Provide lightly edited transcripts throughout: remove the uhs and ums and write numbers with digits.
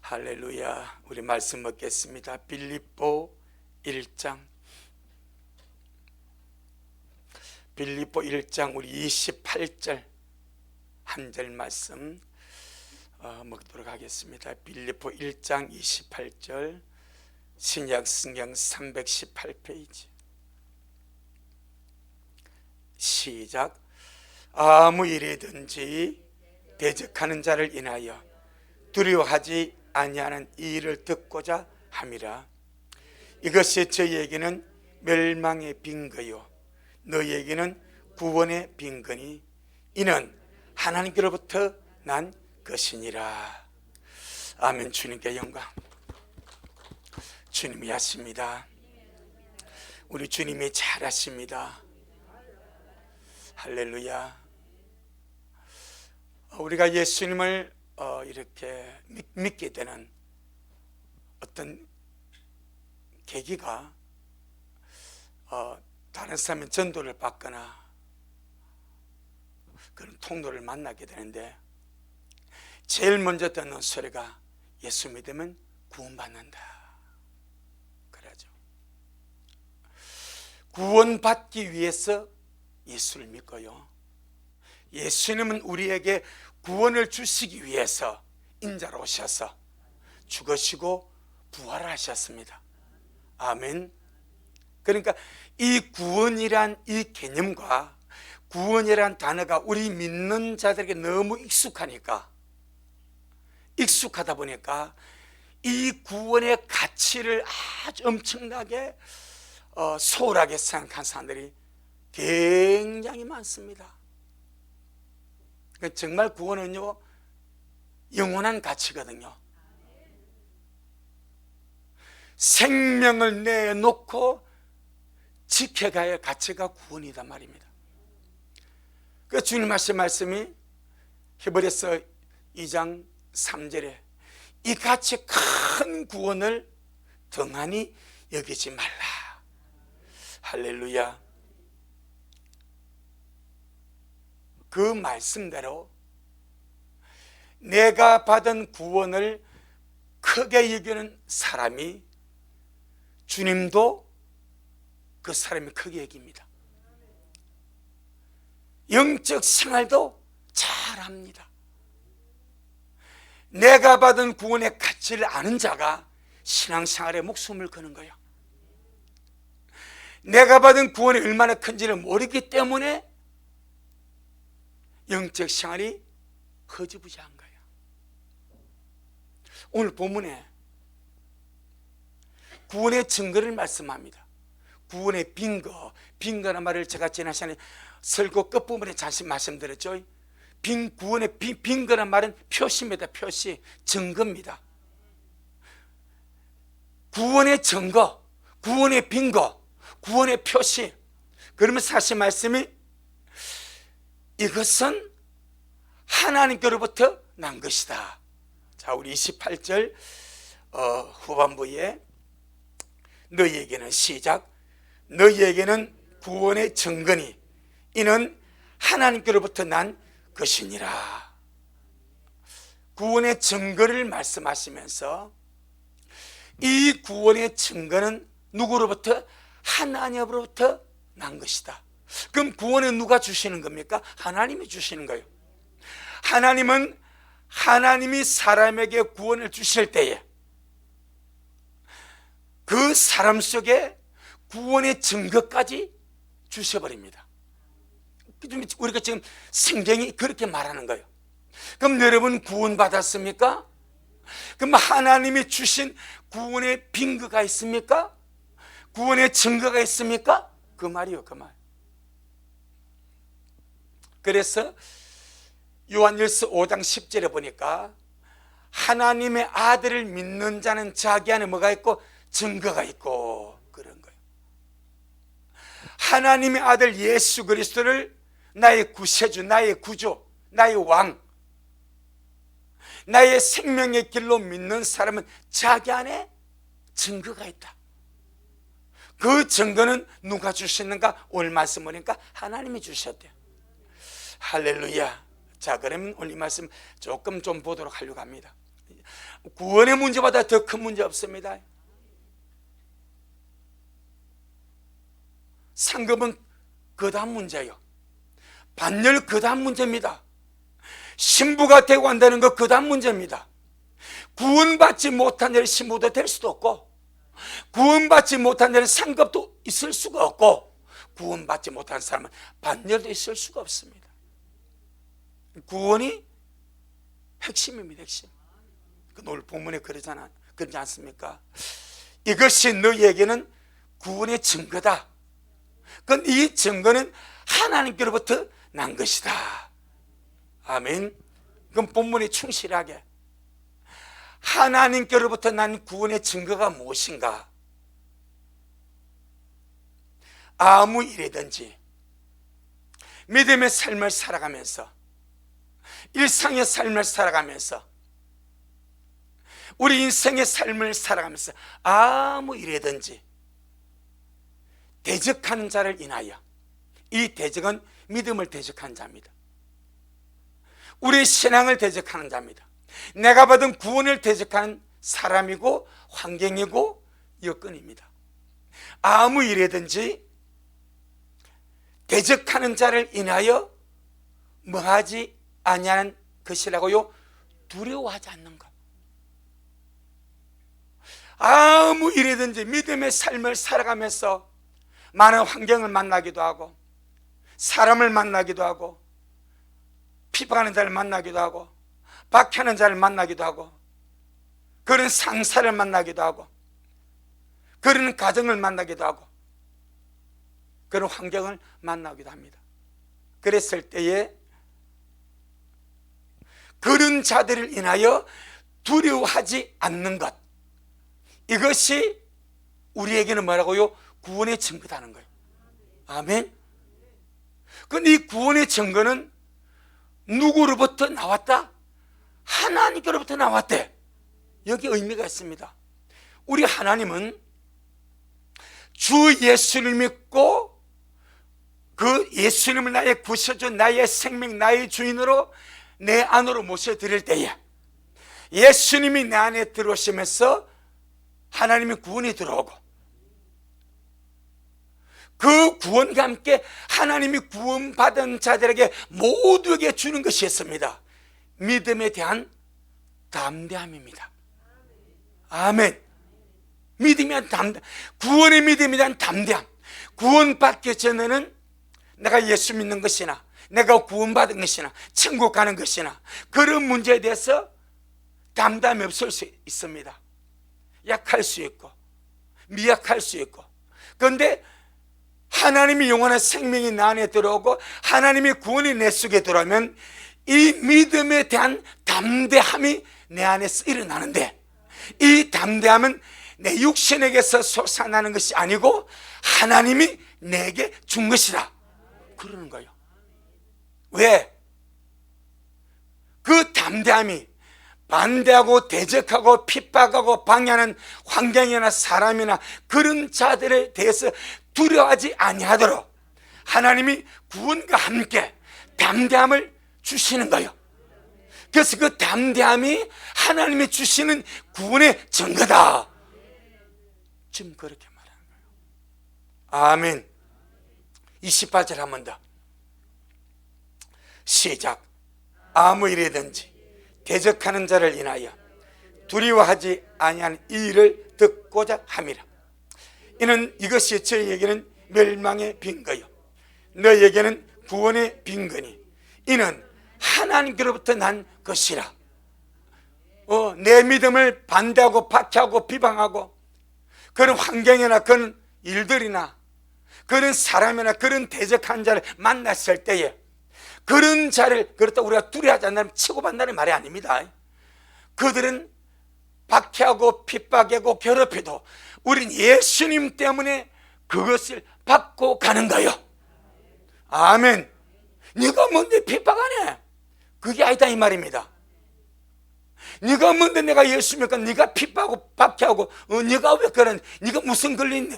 할렐루야. 우리 말씀 먹겠습니다. 빌립보 1장 우리 28절 한 절 말씀 먹도록 하겠습니다. 빌립보 1장 28절 신약 성경 318페이지. 시작. 아무 일이든지 대적하는 자를 인하여 두려워하지 아니하는 이 일을 듣고자 함이라. 이것이 저희에게는 멸망의 빈거요 너희에게는 구원의 빈거니 이는 하나님께로부터 난 것이니라. 아멘. 주님께 영광. 주님이 하십니다. 우리 주님이 잘하십니다. 할렐루야. 우리가 예수님을 이렇게 믿게 되는 어떤 계기가 다른 사람의 전도를 받거나 그런 통로를 만나게 되는데, 제일 먼저 듣는 소리가 예수 믿으면 구원받는다 그러죠. 구원받기 위해서 예수를 믿고요, 예수님은 우리에게 구원을 주시기 위해서 인자로 오셔서 죽으시고 부활하셨습니다. 아멘. 그러니까 이 구원이란 이 개념과 구원이란 단어가 우리 믿는 자들에게 너무 익숙하다 보니까 이 구원의 가치를 아주 엄청나게 소홀하게 생각한 사람들이 굉장히 많습니다. 정말 구원은요, 영원한 가치거든요. 생명을 내놓고 지켜가야 할 가치가 구원이단 말입니다. 그 주님 하신 말씀이 히브리서 2장 3절에 이 같이 큰 구원을 등한히 여기지 말라. 할렐루야. 그 말씀대로 내가 받은 구원을 크게 여기는 사람이 주님도 그 사람이 크게 여깁니다. 영적 생활도 잘합니다. 내가 받은 구원의 가치를 아는 자가 신앙생활에 목숨을 거는 거예요. 내가 받은 구원이 얼마나 큰지를 모르기 때문에 영적 생활이 허지부지한 거예요. 오늘 본문에 구원의 증거를 말씀합니다. 구원의 빈거란 말을 제가 지난 시간에 설교 끝부분에 잠시 말씀드렸죠. 구원의 빈거란 말은 표시입니다. 표시, 증거입니다. 구원의 증거, 구원의 빈거, 구원의 표시. 그러면 사실 말씀이 이것은 하나님께로부터 난 것이다. 자, 우리 28절 후반부에 너희에게는 시작. 너희에게는 구원의 증거니 이는 하나님께로부터 난 것이니라. 구원의 증거를 말씀하시면서 이 구원의 증거는 누구로부터? 하나님으로부터 난 것이다. 그럼 구원은 누가 주시는 겁니까? 하나님이 주시는 거예요. 하나님이 사람에게 구원을 주실 때에 그 사람 속에 구원의 증거까지 주셔버립니다. 우리가 지금 성경이 그렇게 말하는 거예요. 그럼 여러분 구원 받았습니까? 그럼 하나님이 주신 구원의 빈거가 있습니까? 구원의 증거가 있습니까? 그 말이요, 그 말. 그래서 요한일서 5장 10절에 보니까 하나님의 아들을 믿는 자는 자기 안에 뭐가 있고? 증거가 있고 그런 거예요. 하나님의 아들 예수 그리스도를 나의 구세주, 나의 구주, 나의 왕, 나의 생명의 길로 믿는 사람은 자기 안에 증거가 있다. 그 증거는 누가 주시는가? 오늘 말씀 보니까 하나님이 주셨대요. 할렐루야. 자, 그러면 오늘 이 말씀 조금 좀 보도록 하려고 합니다. 구원의 문제보다 더 큰 문제 없습니다. 상급은 그 다음 문제예요. 반열 그 다음 문제입니다. 신부가 되고 한다는 거 그 다음 문제입니다. 구원받지 못한 자는 신부도 될 수도 없고, 구원받지 못한 자는 상급도 있을 수가 없고, 구원받지 못한 사람은 반열도 있을 수가 없습니다. 구원이 핵심입니다. 핵심. 오늘 본문에 그러지 않습니까? 이것이 너희에게는 구원의 증거다. 그건 이 증거는 하나님께로부터 난 것이다. 아멘. 그럼 본문에 충실하게 하나님께로부터 난 구원의 증거가 무엇인가? 아무 일이든지 믿음의 삶을 살아가면서, 일상의 삶을 살아가면서, 우리 인생의 삶을 살아가면서 아무 일이든지 대적하는 자를 인하여, 이 대적은 믿음을 대적하는 자입니다. 우리 신앙을 대적하는 자입니다. 내가 받은 구원을 대적하는 사람이고 환경이고 여건입니다. 아무 일이든지 대적하는 자를 인하여 뭐하지 아니하는 것이라고요? 두려워하지 않는 것. 아무 일이든지 믿음의 삶을 살아가면서 많은 환경을 만나기도 하고, 사람을 만나기도 하고, 피박하는 자를 만나기도 하고, 박해하는 자를 만나기도 하고, 그런 상사를 만나기도 하고, 그런 가정을 만나기도 하고, 그런 환경을 만나기도 합니다. 그랬을 때에 그런 자들을 인하여 두려워하지 않는 것, 이것이 우리에게는 뭐라고요? 구원의 증거다는 거예요. 아멘. 그런데 이 구원의 증거는 누구로부터 나왔다? 하나님께로부터 나왔대. 여기 의미가 있습니다. 우리 하나님은 주 예수를 믿고 그 예수님을 나의 구세주, 나의 생명, 나의 주인으로 내 안으로 모셔드릴 때에 예수님이 내 안에 들어오시면서 하나님의 구원이 들어오고, 그 구원과 함께 하나님이 구원받은 자들에게 모두에게 주는 것이 있습니다. 믿음에 대한 담대함입니다. 아멘. 믿음에 대한 담대함, 구원의 믿음에 대한 담대함. 구원받기 전에는 내가 예수 믿는 것이나, 내가 구원받은 것이나, 천국 가는 것이나, 그런 문제에 대해서 담대함이 없을 수 있습니다. 약할 수 있고 미약할 수 있고, 그런데 하나님이 영원한 생명이 내 안에 들어오고 하나님의 구원이 내 속에 들어오면 이 믿음에 대한 담대함이 내 안에서 일어나는데, 이 담대함은 내 육신에게서 솟아나는 것이 아니고 하나님이 내게 준 것이다, 그러는 거예요. 왜? 그 담대함이 반대하고 대적하고 핍박하고 방해하는 환경이나 사람이나 그런 자들에 대해서 두려워하지 아니하도록 하나님이 구원과 함께 담대함을 주시는 거예요. 그래서 그 담대함이 하나님이 주시는 구원의 증거다, 지금 그렇게 말하는 거예요. 아멘. 28절 한 번 더 시작. 아무 일이든지 대적하는 자를 인하여 두려워하지 아니한 이 일을 듣고자 함이라. 이는 이것이 저희에게는 멸망의 빈거요 너희에게는 구원의 빈거니 이는 하나님께로부터 난 것이라. 내 믿음을 반대하고 박해하고 비방하고 그런 환경이나 그런 일들이나 그런 사람이나 그런 대적한 자를 만났을 때에 그런 자를, 그렇다고 우리가 두려워하지 않는다면 치고받는다는 말이 아닙니다. 그들은 박해하고 핍박하고 괴롭혀도 우린 예수님 때문에 그것을 받고 가는 거예요. 아멘. 네가 뭔데 핍박하네? 그게 아니다 이 말입니다. 네가 뭔데 내가 예수 믿고 네가 핍박하고 박해하고 네가 왜 그런, 네가 무슨 걸리네?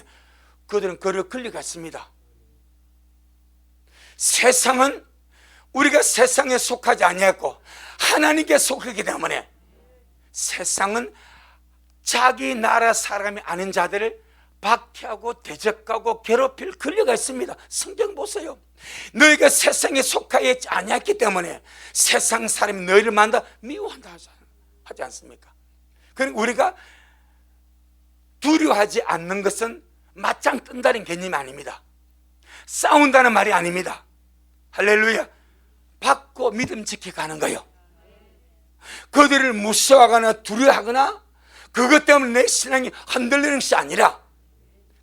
그들은 그를 걸려갔습니다. 세상은 우리가 세상에 속하지 아니했고 하나님께 속하기 때문에 세상은 자기 나라 사람이 아닌 자들을 박해하고 대적하고 괴롭힐 권리가 있습니다. 성경 보세요. 너희가 세상에 속하여 아니었기 때문에 세상 사람이 너희를 만나 미워한다 하지 않습니까? 그러니까 우리가 두려워하지 않는 것은 맞짱 뜬다는 개념이 아닙니다. 싸운다는 말이 아닙니다. 할렐루야. 받고 믿음 지켜가는 거예요. 그들을 무시하거나 두려워하거나 그것 때문에 내 신앙이 흔들리는 것이 아니라,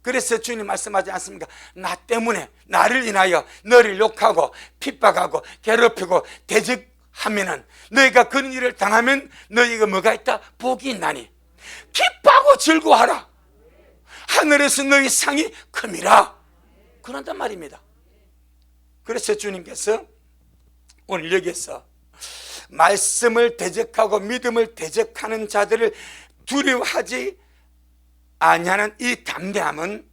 그래서 주님 말씀하지 않습니까? 나 때문에, 나를 인하여 너를 욕하고 핍박하고 괴롭히고 대적하면은, 너희가 그런 일을 당하면 너희가 뭐가 있다? 복이 있나니 기뻐하고 즐거워하라. 하늘에서 너희 상이 큼이라. 그런단 말입니다. 그래서 주님께서 오늘 여기에서 말씀을 대적하고 믿음을 대적하는 자들을 두려워하지 아니하는 이 담대함은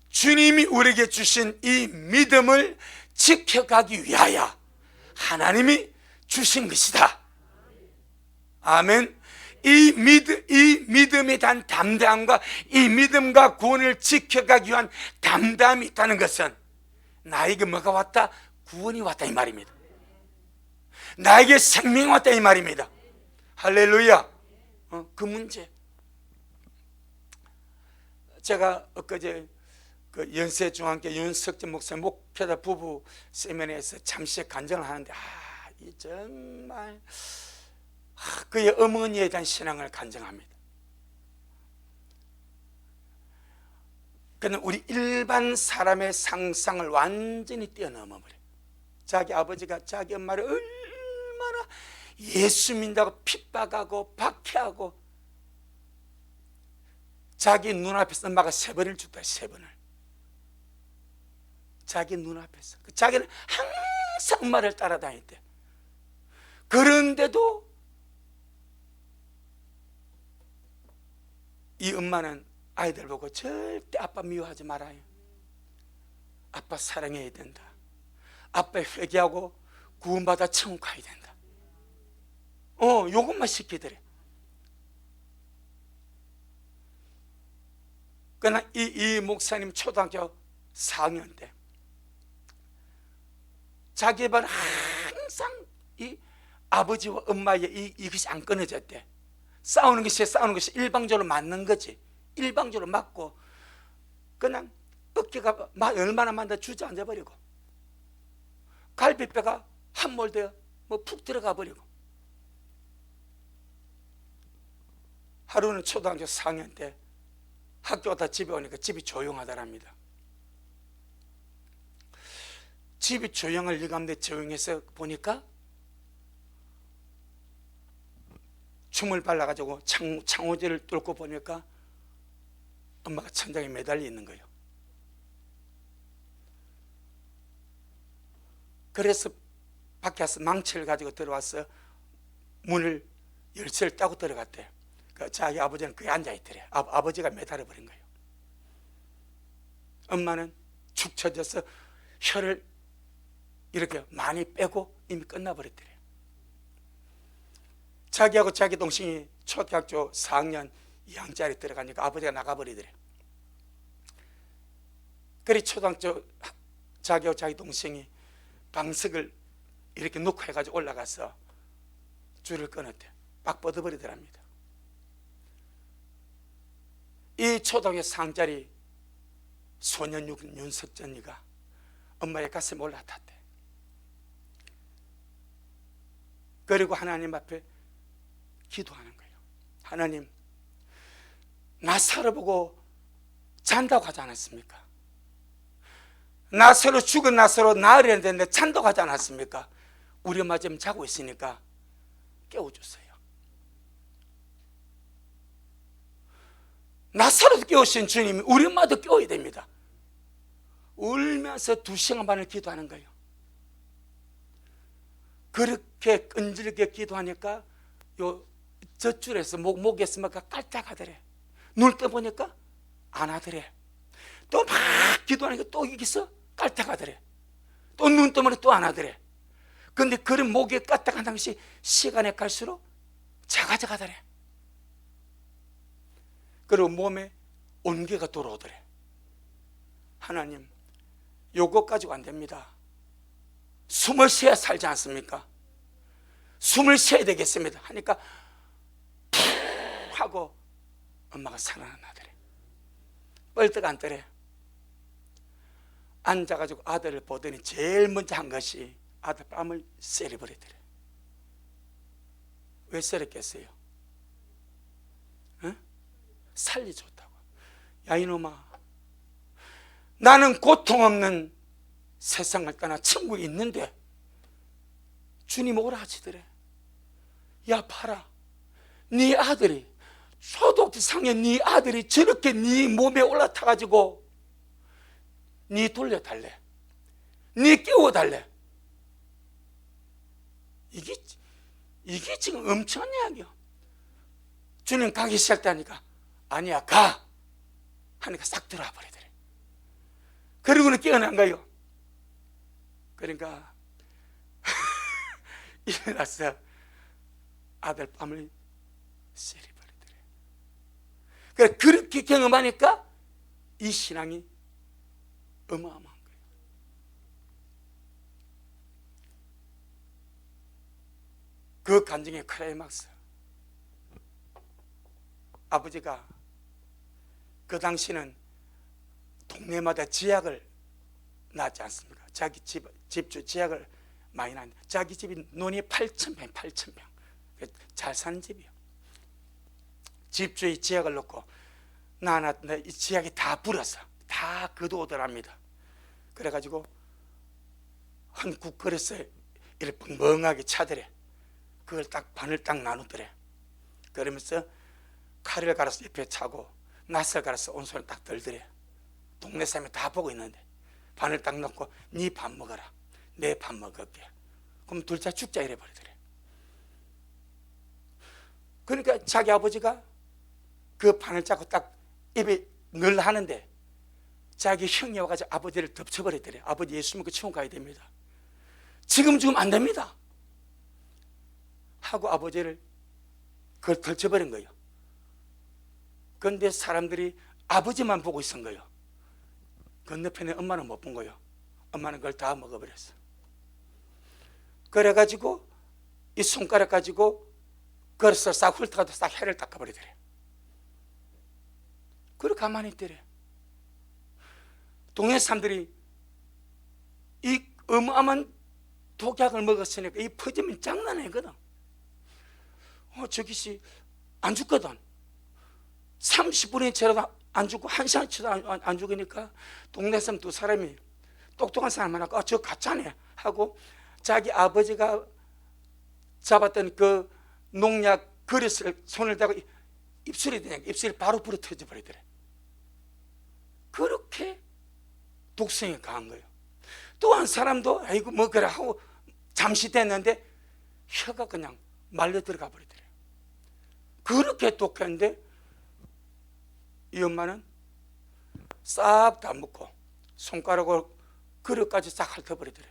주님이 우리에게 주신 이 믿음을 지켜가기 위하여 하나님이 주신 것이다. 아멘. 이 믿음에 대한 담대함과 이 믿음과 구원을 지켜가기 위한 담대함이 있다는 것은 나에게 뭐가 왔다? 구원이 왔다 이 말입니다. 나에게 생명이 왔다 이 말입니다. 할렐루야. 그 문제, 제가 엊그제 그 연세중앙교 윤석재 목사 목회자 부부 세미나에서 잠시 간증을 하는데, 이 정말 그의 어머니에 대한 신앙을 간증합니다. 그는 우리 일반 사람의 상상을 완전히 뛰어넘어 버려요. 자기 아버지가 자기 엄마를 얼마나 예수 믿는다고 핍박하고 박해하고, 자기 눈앞에서 엄마가 3번을 줬다. 3번을 자기 눈앞에서. 자기는 항상 엄마를 따라다녔대. 그런데도 이 엄마는 아이들 보고 절대 아빠 미워하지 말아요. 아빠 사랑해야 된다. 아빠 회개하고 구원받아 천국 가야 된다. 요것만 시키더래. 그러나 이 목사님 초등학교 4학년 때 자기 반 항상 이 아버지와 엄마의 이것이 안 끊어졌대. 싸우는 것이 일방적으로 맞는 거지. 일방적으로 맞고 그냥 어깨가 얼마나 만다 주저앉아 버리고 갈비뼈가 함몰되어 푹 들어가 버리고. 하루는 초등학교 4학년 때 학교 갔다 집에 오니까 집이 조용하더랍니다. 집이 조용할 리가 없는데 조용해서 보니까 춤을 발라가지고 창호지를 뚫고 보니까 엄마가 천장에 매달려 있는 거예요. 그래서 밖에 와서 망치를 가지고 들어와서 문을 열쇠를 따고 들어갔대요. 자기 아버지는 거기 앉아있더래. 아버지가 매달려 버린 거예요. 엄마는 축 처져서 혀를 이렇게 많이 빼고 이미 끝나버렸더래. 자기하고 자기 동생이 초등학교 4학년 2학년짜리 들어가니까 아버지가 나가버리더래. 그래 초등학교 자기하고 자기 동생이 방석을 이렇게 놓고 해가지고 올라가서 줄을 끊었대. 막 뻗어버리더랍니다. 이 초등학교 4학년짜리 소년 윤석전이가 엄마의 가슴에 올라탔대. 그리고 하나님 앞에 기도하는 거예요. 하나님, 나사로 보고 잔다고 하지 않았습니까? 나사로 죽은 나사로 나으려야 되는데 잔다고 하지 않았습니까? 우리 엄마 지금 자고 있으니까 깨워주세요. 나사로도 깨우신 주님이 우리 엄마도 깨워야 됩니다. 울면서 2시간 반을 기도하는 거예요. 그렇게 끈질기게 기도하니까 젖줄에서 목에서 막 깔짝하더래. 눈을 떠보니까 안 하더래. 또 막 기도하니까 또 여기서 깔짝하더래. 또 눈 뜨면 또 안 하더래. 근데 그런 목에 까딱한 당시 시간이 갈수록 작아져가더래. 그리고 몸에 온기가 돌아오더래. 하나님, 요거 가지고 안 됩니다. 숨을 쉬어야 살지 않습니까? 숨을 쉬어야 되겠습니다 하니까 푹 하고 엄마가 살아나더래. 뻘떡 앉더래. 앉아가지고 아들을 보더니 제일 먼저 한 것이 아들 뺨을 세려버리더래. 왜 세렸겠어요? 응? 살려줬다고. 야 이놈아, 나는 고통 없는 세상을 떠나 천국에 있는데 주님 오라 하시더래. 야 봐라, 네 아들이 초등학생 네 아들이 저렇게 네 몸에 올라타가지고 네 돌려달래, 네 깨워달래. 이게 지금 엄청난 이야기야. 주님 가기 시작하니까 아니야 가 하니까 싹 들어와 버리더래. 그리고는 깨어난 거예요. 그러니까 일어나서 아들 뺨을 세려버리더래. 그러니까 그렇게 경험하니까 이 신앙이 어마어마한 거예요. 그 간증의 클라이막스, 아버지가 그 당시는 동네마다 지약을 낳지 않습니까? 자기 집주 지약을 많이 낳는데 자기 집이 논이 8,000평, 8,000평 잘 사는 집이에요. 집주의 지약을 넣고 나눴는데 이 지약이 다 불어서 다 거두오더랍니다. 그래가지고 한 국그릇에 이렇게 멍하게 차더래. 그걸 딱 반을 딱 나누더래. 그러면서 칼을 갈아서 옆에 차고 낫을 갈아서 온손을 딱 들더래. 동네 사람이 다 보고 있는데 반을 딱 넣고 네 밥 먹어라, 내 밥 먹을게. 그럼 둘째 죽자 이래 버리더래. 그러니까 자기 아버지가 그 반을 잡고 딱 입에 늘 하는데 자기 형이 와가지고 아버지를 덮쳐버리더래. 아버지 예수 믿고 천국 가야 됩니다. 지금 죽으면 안 됩니다 하고 아버지를 그걸 덮쳐버린 거예요. 그런데 사람들이 아버지만 보고 있은 거예요. 건너편에 엄마는 못 본 거예요. 엄마는 그걸 다 먹어버렸어. 그래가지고 이 손가락 가지고 그래서 싹 훑어가도 싹 해를 닦아버리더래. 그렇게 가만히 있더래. 동네 사람들이 이 어마어마한 독약을 먹었으니까 이 퍼지면 장난 아니거든. 저기씨 안 죽거든. 30분이 지나도 안 죽고 1시간 지나도 안 죽으니까 동네 사람 두 사람이 똑똑한 사람 하나가 저 가짜네 하고 자기 아버지가 잡았던 그 농약 그릇을 손을 대고 입술에 대니까 입술이 바로 불어 터져 버리더래. 그렇게 독성이 강한 거예요. 또 한 사람도 아이고 뭐 그래 하고 잠시 됐는데 혀가 그냥 말려 들어가 버리더래. 그렇게 독했는데 이 엄마는 싹 다 먹고 손가락으로 그릇까지 싹 핥아버리더래.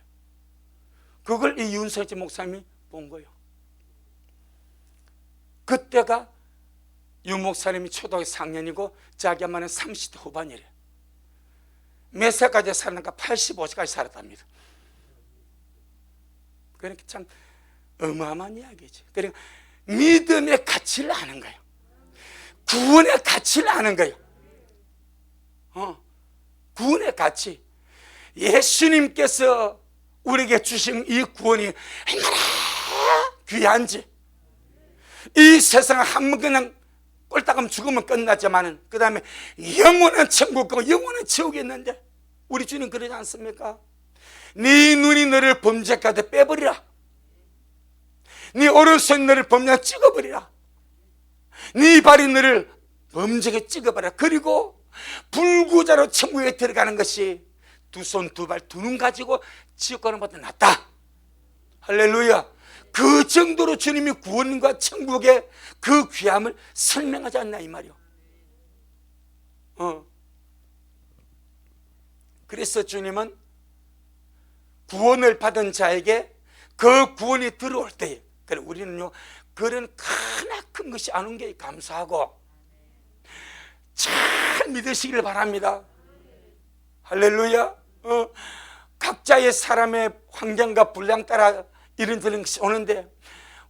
그걸 이 윤석지 목사님이 본 거예요. 그때가 윤 목사님이 초등학교 4학년이고 자기 엄마는 30대 후반이래. 몇 살까지 살았는가? 85세까지 살았답니다. 그러니까 참 어마어마한 이야기지. 그러니까 믿음의 가치를 아는 거예요. 구원의 가치를 아는 거예요. 구원의 가치. 예수님께서 우리에게 주신 이 구원이 얼마나 귀한지. 이 세상은 한 번 그냥 꼴딱하면 죽으면 끝나지만은 그 다음에 영원한 천국과 영원한 지옥이 있는데 우리 주님 그러지 않습니까? 네 눈이 너를 범죄까지 빼버리라. 네 오른손이 너를 범죄 찍어버리라. 네 발이 너를 범죄에 찍어버려. 그리고 불구자로 천국에 들어가는 것이 두 손 두 발 두 눈 가지고 지옥 가는 것보다 낫다. 할렐루야. 그 정도로 주님이 구원과 천국의 그 귀함을 설명하지 않나 이 말이요. 그래서 주님은 구원을 받은 자에게 그 구원이 들어올 때에 우리는요 그런 크나큰 것이 안 온 게 감사하고 잘 믿으시길 바랍니다. 할렐루야. 각자의 사람의 환경과 분량 따라 이런저런 것이 오는데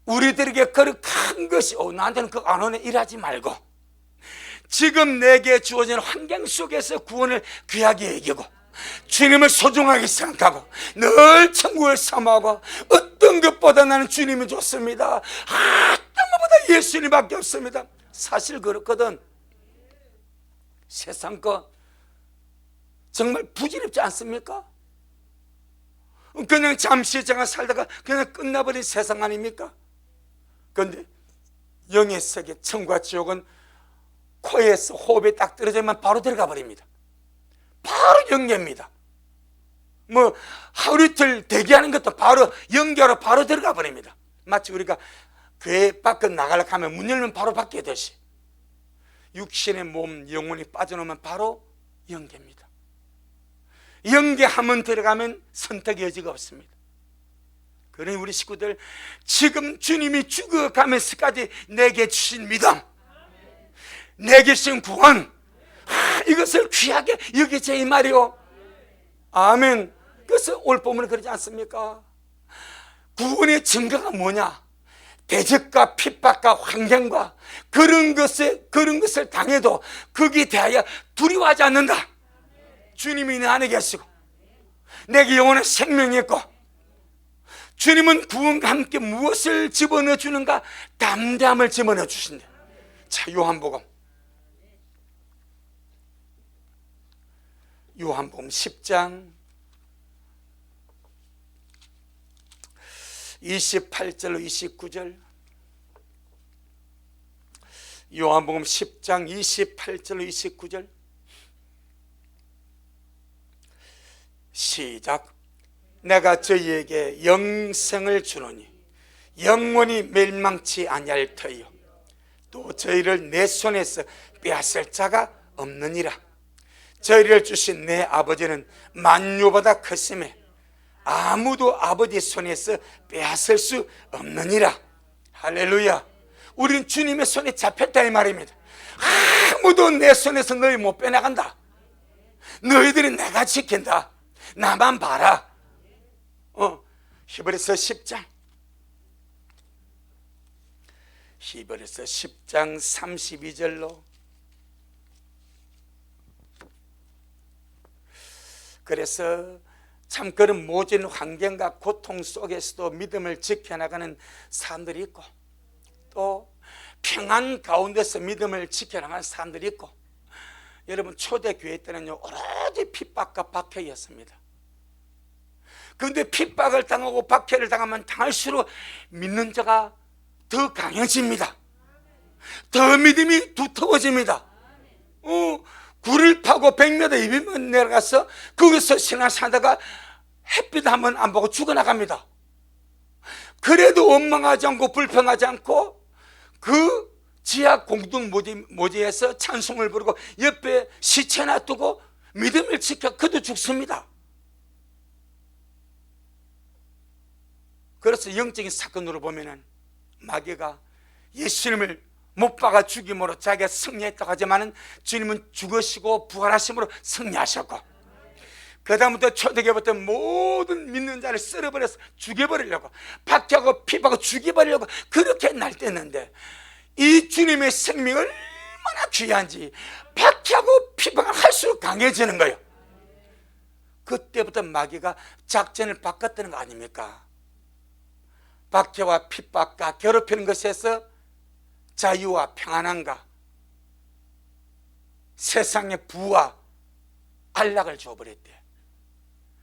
우리들에게 그런 큰 것이 나한테는 그거 안 오네 일하지 말고 지금 내게 주어진 환경 속에서 구원을 귀하게 여기고 주님을 소중하게 생각하고 늘 천국을 사모하고 어떤 것보다 나는 주님이 좋습니다. 어떤 것보다 예수님밖에 없습니다. 사실 그렇거든. 세상 거 정말 부질없지 않습니까? 그냥 잠시 잠깐 살다가 그냥 끝나버린 세상 아닙니까? 그런데 영의 세계 천국과 지옥은 코에서 호흡이 딱 떨어지면 바로 들어가 버립니다. 바로 연계입니다. 뭐 하루 이틀 대기하는 것도 바로 연결로 바로 들어가 버립니다. 마치 우리가 교회 밖에 나가려고 하면 문 열면 바로 밖에 듯이 육신의 몸 영혼이 빠져나오면 바로 연계입니다. 연계하면 들어가면 선택의 여지가 없습니다. 그러니 우리 식구들 지금 주님이 죽어가면서까지 내게 주신 믿음, 내게 주신 구원, 이것을 귀하게 여기자 이 말이요. 아멘. 그래서 오늘 본문은 그러지 않습니까? 구원의 증거가 뭐냐? 대적과 핍박과 환경과 그런 것을 당해도 거기에 대하여 두려워하지 않는다. 주님이 내 안에 계시고 내게 영원한 생명이 있고 주님은 구원과 함께 무엇을 집어넣어 주는가? 담대함을 집어넣어 주신다. 자, 요한복음 10장 28절로 29절. 요한복음 10장 28절로 29절. 시작. 내가 저희에게 영생을 주노니 영원히 멸망치 아니할 터이요 또 저희를 내 손에서 빼앗을 자가 없느니라. 저희를 주신 내 아버지는 만유보다 크심에 아무도 아버지 손에서 빼앗을 수 없느니라. 할렐루야. 우리는 주님의 손에 잡혔다 이 말입니다. 아무도 내 손에서 너희 못 빼나간다. 너희들은 내가 지킨다. 나만 봐라. 히브리서 10장 32절로. 그래서 참 그런 모진 환경과 고통 속에서도 믿음을 지켜나가는 사람들이 있고 또 평안 가운데서 믿음을 지켜나가는 사람들이 있고, 여러분 초대교회 때는요 오로지 핍박과 박해였습니다. 그런데 핍박을 당하고 박해를 당하면 당할수록 믿는 자가 더 강해집니다. 더 믿음이 두터워집니다. 굴을 파고 100m 200m 내려가서 거기서 신앙 살다가 햇빛 한번 안 보고 죽어나갑니다. 그래도 원망하지 않고 불평하지 않고 그 지하 공동 모지에서 찬송을 부르고 옆에 시체 놔두고 믿음을 지켜 그도 죽습니다. 그래서 영적인 사건으로 보면은 마귀가 예수님을 못 박아 죽임으로 자기가 승리했다고 하지만은 주님은 죽으시고 부활하심으로 승리하셨고, 그 다음부터 초대교회부터 모든 믿는 자를 쓸어버려서 죽여버리려고 박해하고 핍박하고 죽여버리려고 그렇게 날뛰었는데, 이 주님의 생명이 얼마나 귀한지 박해하고 핍박을 할수록 강해지는 거예요. 그때부터 마귀가 작전을 바꿨다는 거 아닙니까? 박해와 핍박과 괴롭히는 것에서 자유와 평안함과 세상의 부와 안락을 줘버렸대.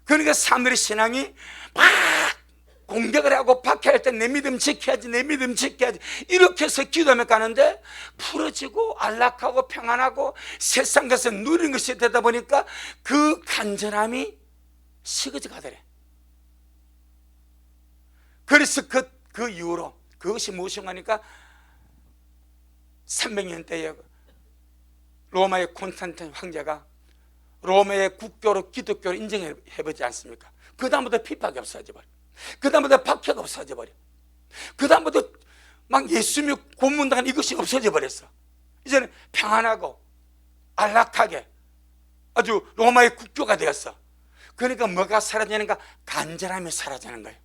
그러니까 사람들의 신앙이 막 공격을 하고 박해할 때 내 믿음 지켜야지, 내 믿음 지켜야지 이렇게 해서 기도하며 가는데 풀어지고 안락하고 평안하고 세상 것을 누리는 것이 되다 보니까 그 간절함이 식어져 가더래. 그래서 그 이후로 그것이 무엇인가 하니까 300년 때에 로마의 콘스탄틴 황제가 로마의 국교로 기독교를 인정해보지 않습니까? 그 다음부터 핍박이 없어져 버려. 그 다음부터 박해가 없어져 버려. 그 다음부터 막 예수님이 고문당한 이것이 없어져 버렸어. 이제는 평안하고 안락하게 아주 로마의 국교가 되었어. 그러니까 뭐가 사라지는가? 간절함이 사라지는 거예요.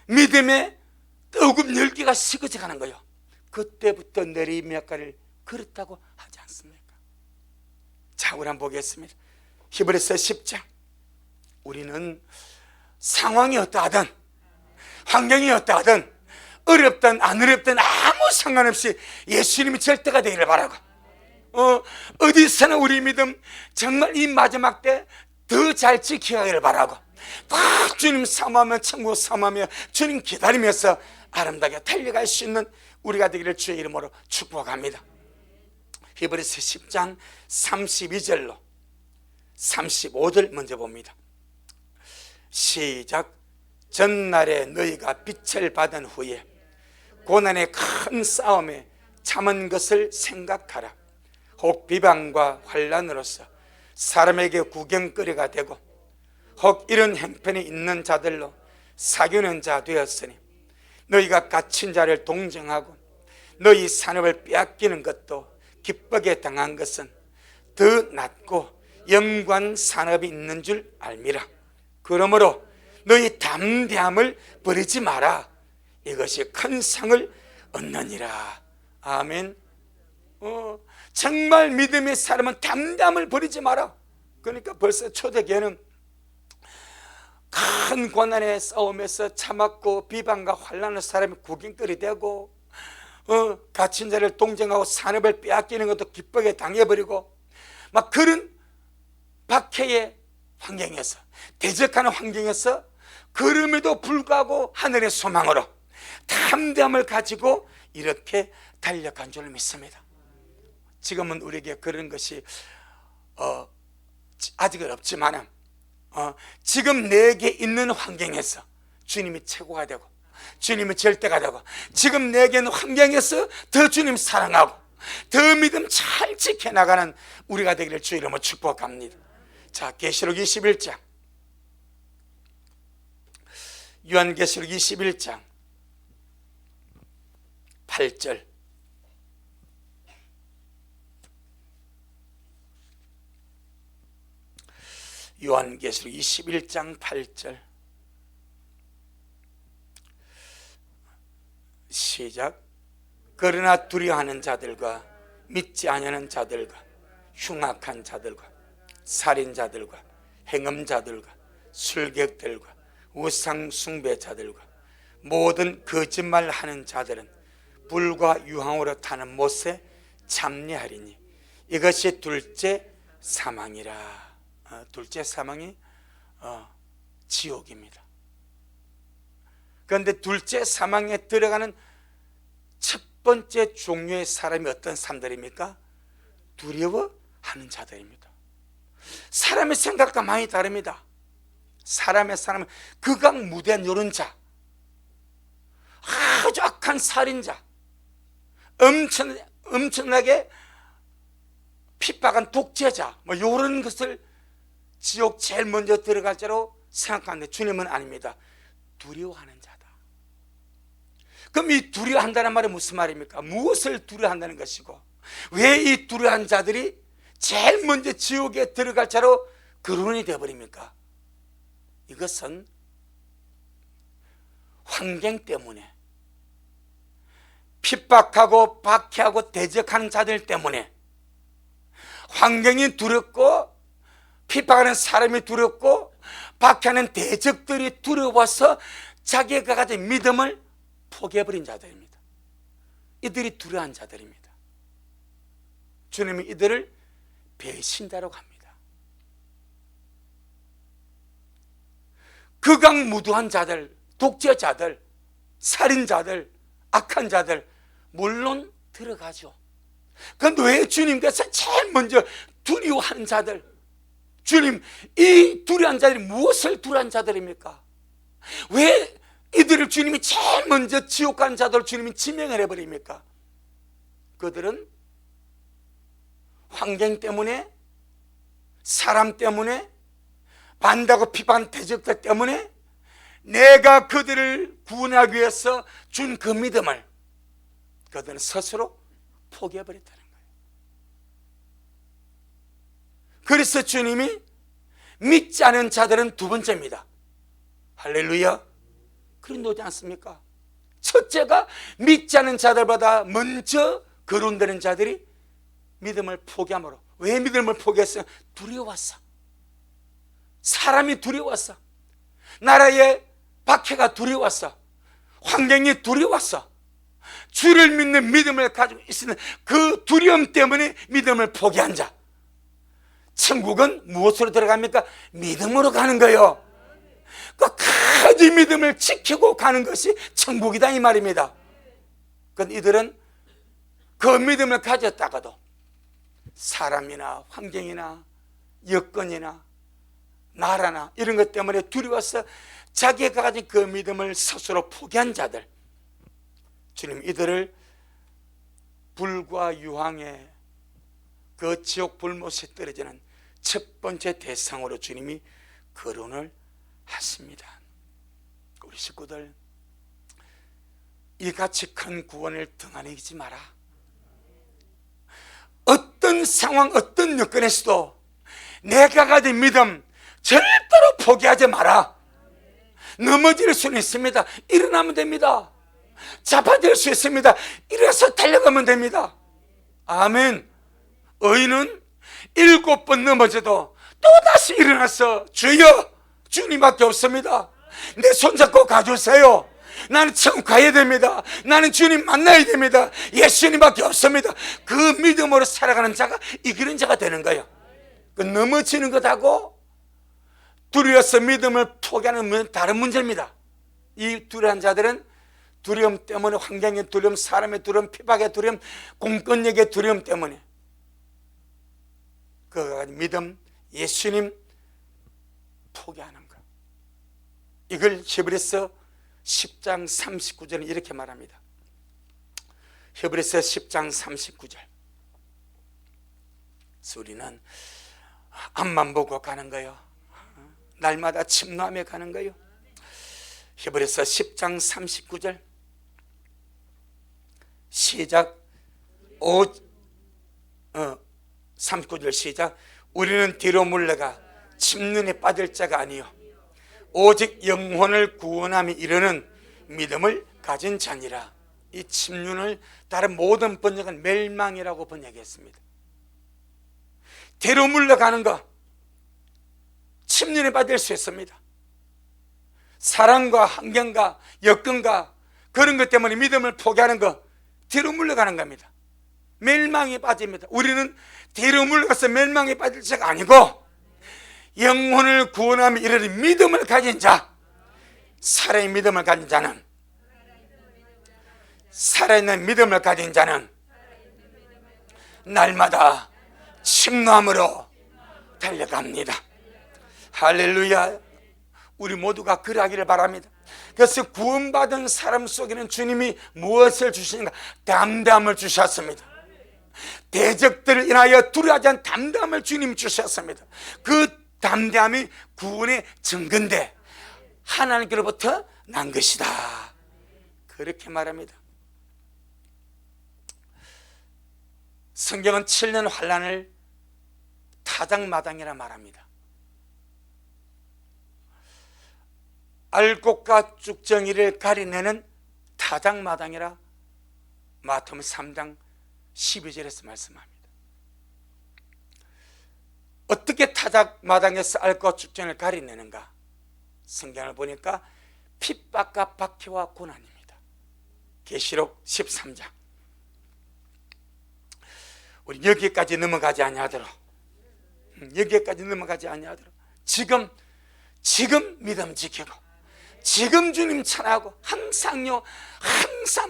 믿음의 뜨거운 열기가 식어져 가는 거예요. 그때부터 내리막길을 걸었다고 하지 않습니까? 자, 우리 한번 보겠습니다. 히브리서 10장. 우리는 상황이 어떠하든 환경이 어떠하든 어렵든 안 어렵든 아무 상관없이 예수님이 절대가 되기를 바라고, 어디서나 우리 믿음 정말 이 마지막 때 더 잘 지켜가기를 바라고, 딱 주님 사모하며 천국 사모하며 주님 기다리면서 아름답게 달려갈 수 있는 우리가 되기를 주의 이름으로 축복합니다. 히브리서 10장 32절로 35절 먼저 봅니다. 시작. 전날에 너희가 빛을 받은 후에 고난의 큰 싸움에 참은 것을 생각하라. 혹 비방과 환난으로서 사람에게 구경거리가 되고 혹 이런 형편이 있는 자들로 사귀는 자 되었으니 너희가 갇힌 자를 동정하고 너희 산업을 빼앗기는 것도 기쁘게 당한 것은 더 낫고 영광 산업이 있는 줄 알미라. 그러므로 너희 담대함을 버리지 마라. 이것이 큰 상을 얻느니라. 아멘. 정말 믿음의 사람은 담대함을 버리지 마라. 그러니까 벌써 초대교회는 큰 고난의 싸움에서 참았고 비방과 환난의 사람이 구경거리 되고 갇힌 자를 동정하고 산업을 빼앗기는 것도 기쁘게 당해버리고 막 그런 박해의 환경에서, 대적하는 환경에서 그럼에도 불구하고 하늘의 소망으로 담대함을 가지고 이렇게 달려간 줄 믿습니다. 지금은 우리에게 그런 것이 아직은 없지만 지금 내게 있는 환경에서 주님이 최고가 되고 주님이 절대가 되고 지금 내게 있는 환경에서 더 주님 사랑하고 더 믿음 잘 지켜나가는 우리가 되기를 주의 이름으로 축복합니다. 자, 계시록 21장, 요한계시록 21장 8절. 요한계시록 21장 8절. 시작. 그러나 두려워하는 자들과 믿지 아니하는 자들과 흉악한 자들과 살인자들과 행음자들과 술객들과 우상 숭배자들과 모든 거짓말하는 자들은 불과 유황으로 타는 못에 참여하리니 이것이 둘째 사망이라. 둘째 사망이 지옥입니다. 그런데 둘째 사망에 들어가는 첫 번째 종류의 사람이 어떤 사람들입니까? 두려워하는 자들입니다. 사람의 생각과 많이 다릅니다. 사람은 극악무대한 이런 자, 아주 악한 살인자, 엄청나게 핍박한 독재자, 뭐 이런 것을 지옥 제일 먼저 들어갈 자로 생각하는데 주님은 아닙니다. 두려워하는 자다. 그럼 이 두려워한다는 말이 무슨 말입니까? 무엇을 두려워한다는 것이고 왜 이 두려워한 자들이 제일 먼저 지옥에 들어갈 자로 거론이 되어버립니까? 이것은 환경 때문에, 핍박하고 박해하고 대적하는 자들 때문에, 환경이 두렵고 핍박하는 사람이 두렵고 박해하는 대적들이 두려워서 자기가 가진 믿음을 포기해버린 자들입니다. 이들이 두려워한 자들입니다. 주님이 이들을 배신자라고 합니다. 극악무도한 자들, 독재자들, 살인자들, 악한 자들 물론 들어가죠. 그런데 왜 주님께서 제일 먼저 두려워하는 자들, 주님, 이 두려워한 자들이 무엇을 두려워한 자들입니까? 왜 이들을 주님이 제일 먼저 지옥 가는 자들을 주님이 지명을 해버립니까? 그들은 환경 때문에, 사람 때문에, 반다고 비판 대적들 때문에 내가 그들을 구원하기 위해서 준 그 믿음을 그들은 스스로 포기해버렸다는 거예요. 그래서 주님이 믿지 않은 자들은 두 번째입니다. 할렐루야. 그런데 않습니까? 첫째가 믿지 않은 자들보다 먼저 거론되는 자들이 믿음을 포기함으로. 왜 믿음을 포기했어요? 두려웠어. 사람이 두려웠어. 나라의 박해가 두려웠어. 환경이 두려웠어. 주를 믿는 믿음을 가지고 있는 그 두려움 때문에 믿음을 포기한 자. 천국은 무엇으로 들어갑니까? 믿음으로 가는 거예요. 끝까지 믿음을 지키고 가는 것이 천국이다 이 말입니다. 그런데 이들은 그 믿음을 가졌다가도 사람이나 환경이나 여건이나 나라나 이런 것 때문에 두려워서 자기가 가진 그 믿음을 스스로 포기한 자들, 주님 이들을 불과 유황의 그 지옥 불못에 떨어지는 첫 번째 대상으로 주님이 거론을 하십니다. 우리 식구들, 이같이 큰 구원을 등한히지 마라. 어떤 상황, 어떤 여건에서도 내가 가진 믿음 절대로 포기하지 마라. 넘어질 수는 있습니다. 일어나면 됩니다. 잡아들 수 있습니다. 일어나서 달려가면 됩니다. 아멘. 의인은 7번 넘어져도 또다시 일어나서 주여, 주님밖에 없습니다. 내 손잡고 가주세요. 나는 천국 가야 됩니다. 나는 주님 만나야 됩니다. 예수님밖에 없습니다. 그 믿음으로 살아가는 자가 이기는 자가 되는 거예요. 그 넘어지는 것하고 두려워서 믿음을 포기하는 다른 문제입니다. 이 두려운 자들은 두려움 때문에, 환경의 두려움, 사람의 두려움, 피박의 두려움, 공권력의 두려움 때문에 그 믿음, 예수님 포기하는 것. 이걸 히브리서 10장 39절은 이렇게 말합니다. 히브리서 10장 39절. 우리는 앞만 보고 가는 거예요. 날마다 침노하며 가는 거예요. 히브리서 10장 39절 시작. 39절 시작. 우리는 뒤로 물러가 침륜에 빠질 자가 아니요 오직 영혼을 구원함에 이르는 믿음을 가진 자니라. 이 침륜을 다른 모든 번역은 멸망이라고 번역했습니다. 뒤로 물러가는 거, 침륜에 빠질 수 있습니다. 사랑과 환경과 여건과 그런 것 때문에 믿음을 포기하는 거, 뒤로 물러가는 겁니다. 멸망에 빠집니다. 우리는 뒤로 물러가서 멸망에 빠질 자가 아니고 영혼을 구원하며 이르는 믿음을 가진 자, 살아있는 믿음을 가진 자는, 살아있는 믿음을 가진 자는 날마다 침노함으로 달려갑니다. 할렐루야. 우리 모두가 그러하기를 바랍니다. 그래서 구원받은 사람 속에는 주님이 무엇을 주시는가? 담담을 주셨습니다. 대적들을 인하여 두려워하지 않은 담담을 주님 주셨습니다. 그 담담이 구원의 증거인데 하나님께로부터 난 것이다, 그렇게 말합니다. 성경은 7년 환난을 타작마당이라 말합니다. 알곡과 쭉정이를 가리내는 타작마당이라 마태복음 3장 12절에서 말씀합니다. 어떻게 타작마당에서 알곡과 쭉정이를 가리내는가? 성경을 보니까 핍박과 박해와 고난입니다. 계시록 13장. 우리 여기까지 넘어가지 아니하도록, 여기까지 넘어가지 아니하도록 지금 믿음 지키고 지금 주님 찬양하고, 항상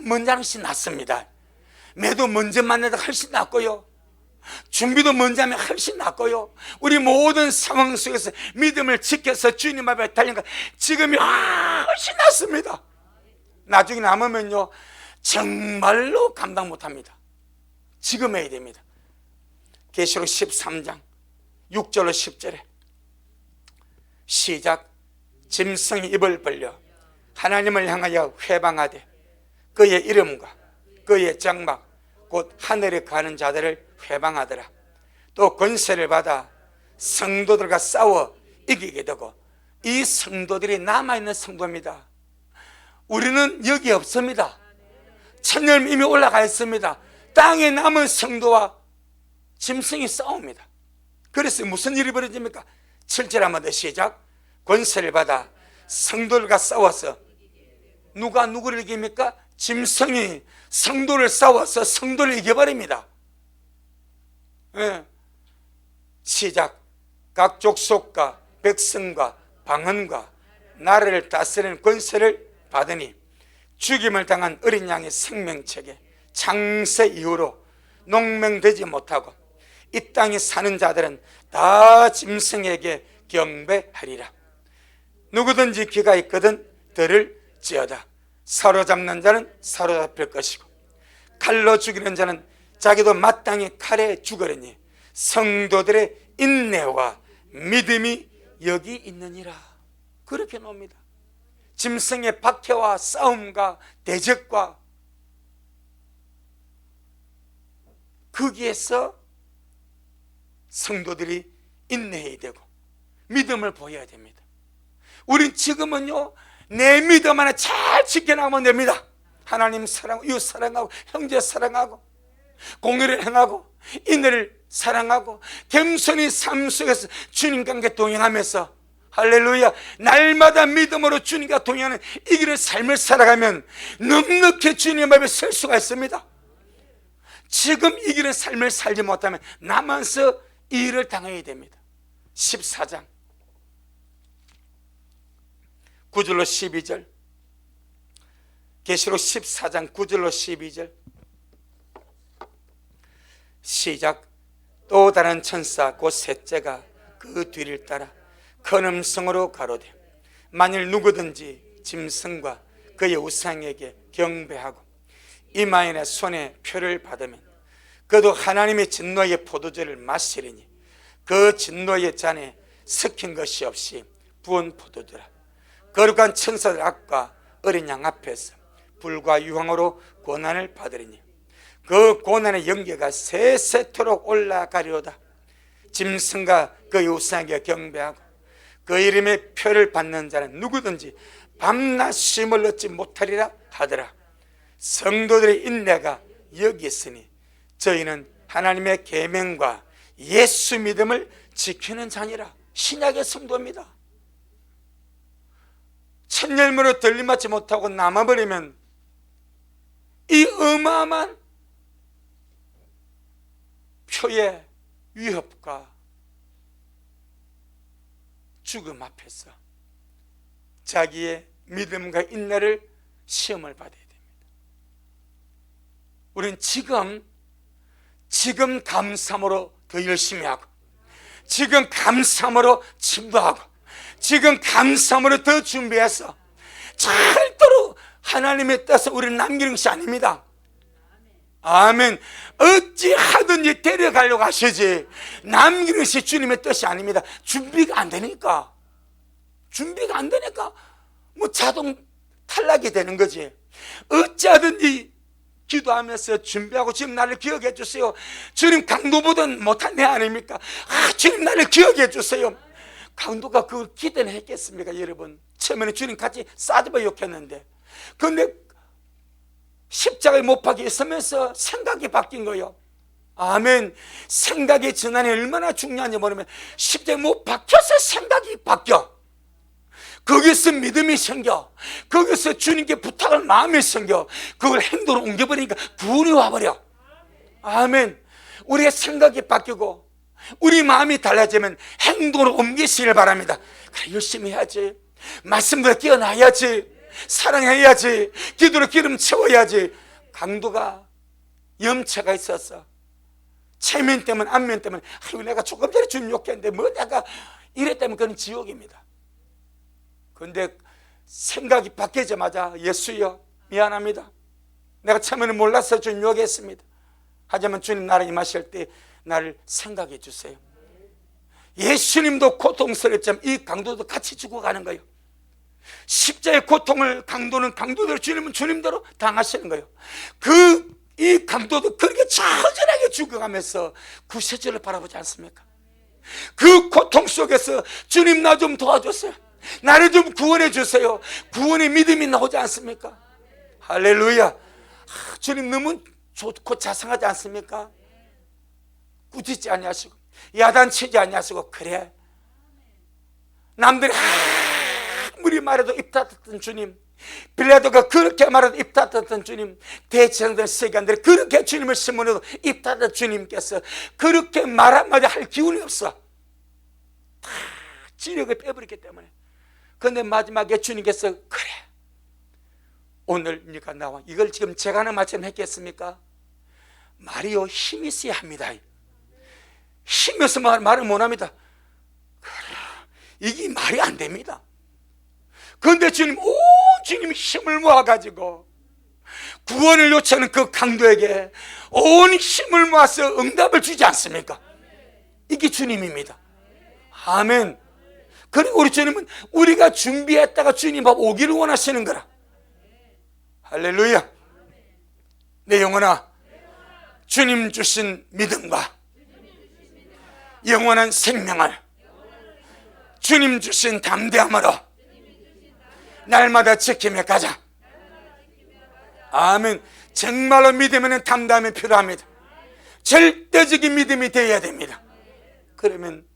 먼저 하는 것이 낫습니다. 매도 먼저 만나다 훨씬 낫고요, 준비도 먼저 하면 훨씬 낫고요, 우리 모든 상황 속에서 믿음을 지켜서 주님 앞에 달린 것, 지금이 훨씬 낫습니다. 나중에 남으면요 정말로 감당 못합니다. 지금 해야 됩니다. 계시록 13장 6절로 10절에 시작. 짐승이 입을 벌려 하나님을 향하여 회방하되 그의 이름과 그의 장막 곧 하늘에 가는 자들을 회방하더라. 또 권세를 받아 성도들과 싸워 이기게 되고, 이 성도들이 남아있는 성도입니다. 우리는 여기 없습니다. 천년 이미 올라가 있습니다. 땅에 남은 성도와 짐승이 싸웁니다. 그래서 무슨 일이 벌어집니까? 7절 한번 더 시작. 권세를 받아 성도들과 싸워서, 누가 누구를 이깁니까? 짐승이 성도를 싸워서 성도를 이겨버립니다. 예. 시작. 각 족속과 백성과 방언과 나라를 다스리는 권세를 받으니 죽임을 당한 어린 양의 생명책에 창세 이후로 농명되지 못하고 이 땅에 사는 자들은 다 짐승에게 경배하리라. 누구든지 귀가 있거든 들을지어다. 사로잡는 자는 사로잡힐 것이고 칼로 죽이는 자는 자기도 마땅히 칼에 죽으려니 성도들의 인내와 믿음이 여기 있느니라. 그렇게 나옵니다. 짐승의 박해와 싸움과 대적과 거기에서 성도들이 인내해야 되고 믿음을 보여야 됩니다. 우린 지금은요, 내 믿음 하나 잘 지켜나가면 됩니다. 하나님 사랑하고 이웃 사랑하고 형제 사랑하고 공의를 행하고 인내를 사랑하고 겸손히 삶 속에서 주님과 함께 동행하면서, 할렐루야, 날마다 믿음으로 주님과 동행하는 이 길의 삶을 살아가면 넉넉히 주님 앞에 설 수가 있습니다. 지금 이 길의 삶을 살지 못하면 남아서 이 일을 당해야 됩니다. 14장 9절로 12절, 계시록 14장 9절로 12절 시작. 또 다른 천사 곧 셋째가 그 뒤를 따라 큰 음성으로 가로되 만일 누구든지 짐승과 그의 우상에게 경배하고 이마에나 손에 표를 받으면 그도 하나님의 진노의 포도주를 마시리니 그 진노의 잔에 섞인 것이 없이 부은 포도주라. 거룩한 천사들 앞과 어린 양 앞에서 불과 유황으로 고난을 받으리니 그 고난의 연기가 세세토록 올라가리로다. 짐승과 그의 우상에게 경배하고 그 이름의 표를 받는 자는 누구든지 밤낮 쉼을 얻지 못하리라 하더라. 성도들의 인내가 여기 있으니 저희는 하나님의 계명과 예수 믿음을 지키는 자니라. 신약의 성도입니다. 천년으로 들림받지 못하고 남아버리면 이 어마어마한 표의 위협과 죽음 앞에서 자기의 믿음과 인내를 시험을 받아야 됩니다. 우리는 지금 감사함으로 더 열심히 하고, 지금 감사함으로 침도하고, 지금 감사함으로 더 준비해서 절대로 하나님의 뜻을 우리는 남기는 것이 아닙니다. 아멘. 어찌 하든지 데려가려고 하시지 남기는 것이 주님의 뜻이 아닙니다. 준비가 안 되니까 뭐 자동 탈락이 되는 거지. 어찌하든지 기도하면서 준비하고, 지금 나를 기억해 주세요. 주님 강도보다는 못한 내 아닙니까? 주님 나를 기억해 주세요. 강도가 그걸 기대는 했겠습니까? 여러분, 처음에는 주님 같이 싸집어 욕했는데, 그런데 십자가에 못 박혀 있으면서 생각이 바뀐 거예요. 아멘. 생각의 전환이 얼마나 중요한지 모르면 십자가에 못 박혀서 생각이 바뀌어. 거기서 믿음이 생겨. 거기서 주님께 부탁할 마음이 생겨. 그걸 행동으로 옮겨버리니까 구원이 와버려. 아멘. 우리의 생각이 바뀌고 우리 마음이 달라지면 행동으로 옮기시길 바랍니다. 그래, 열심히 해야지, 말씀대로 깨어나야지, 사랑해야지, 기도로 기름 채워야지. 강도가 염차가 있었어. 체면 때문에, 안면 때문에, 아이고 내가 조금 전에 주님 욕했는데 뭐 내가 이랬다면 그건 지옥입니다. 그런데 생각이 바뀌자마자 예수여 미안합니다, 내가 처음에는 몰라서 주님 욕했습니다. 하지만 주님 나를 임하실 때 나를 생각해 주세요. 예수님도 고통스럽지만 이 강도도 같이 죽어가는 거예요. 십자의 고통을 강도는 강도대로, 주님은 주님대로 당하시는 거예요. 이 강도도 그렇게 처절하게 죽어가면서 구세주를 바라보지 않습니까? 그 고통 속에서 주님 나 좀 도와주세요, 나를 좀 구원해 주세요, 구원의 믿음이 나오지 않습니까? 할렐루야. 주님 너무 좋고 자상하지 않습니까? 꾸짖지 아니하시고 야단치지 아니하시고, 그래 남들이 아무리 말해도 입 닫았던 주님, 빌라도가 그렇게 말해도 입 닫았던 주님, 대제사장들 세관들이 그렇게 주님을 신문해도 입 닫았던 주님께서 그렇게 말 한마디 할 기운이 없어. 다 지력을 빼버렸기 때문에. 그런데 마지막에 주님께서 그래 오늘 네가 나와, 이걸 지금 제가 하는 말처럼 했겠습니까? 말이요 힘이 있어야 합니다. 힘이 없어 말을 못합니다. 그래 이게 말이 안 됩니다. 그런데 주님 온 주님 힘을 모아가지고 구원을 요청하는 그 강도에게 온 힘을 모아서 응답을 주지 않습니까? 이게 주님입니다. 아멘. 그리고 우리 주님은 우리가 준비했다가 주님 앞 오기를 원하시는 거라. 할렐루야. 내 영혼아, 주님 주신 믿음과 영원한 생명을 주님 주신 담대함으로 날마다 지키며 가자. 아멘. 정말로 믿으면 담대함이 필요합니다. 절대적인 믿음이 되어야 됩니다. 그러면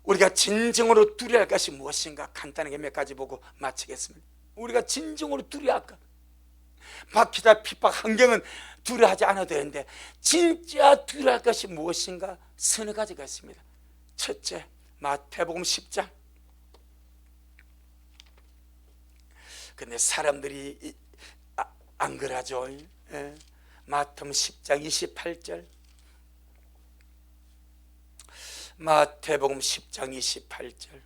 우리가 진정으로 두려워야 할 것이 무엇인가 간단하게 몇 가지 보고 마치겠습니다. 우리가 진정으로 두려워야 할 것, 박히다 핍박 환경은 두려워하지 않아도 되는데 진짜 두려워할 것이 무엇인가 서너 가지가 있습니다. 첫째, 마태복음 10장. 근데 사람들이 안 그러죠. 마태복음 10장 28절. 마태복음 10장 28절.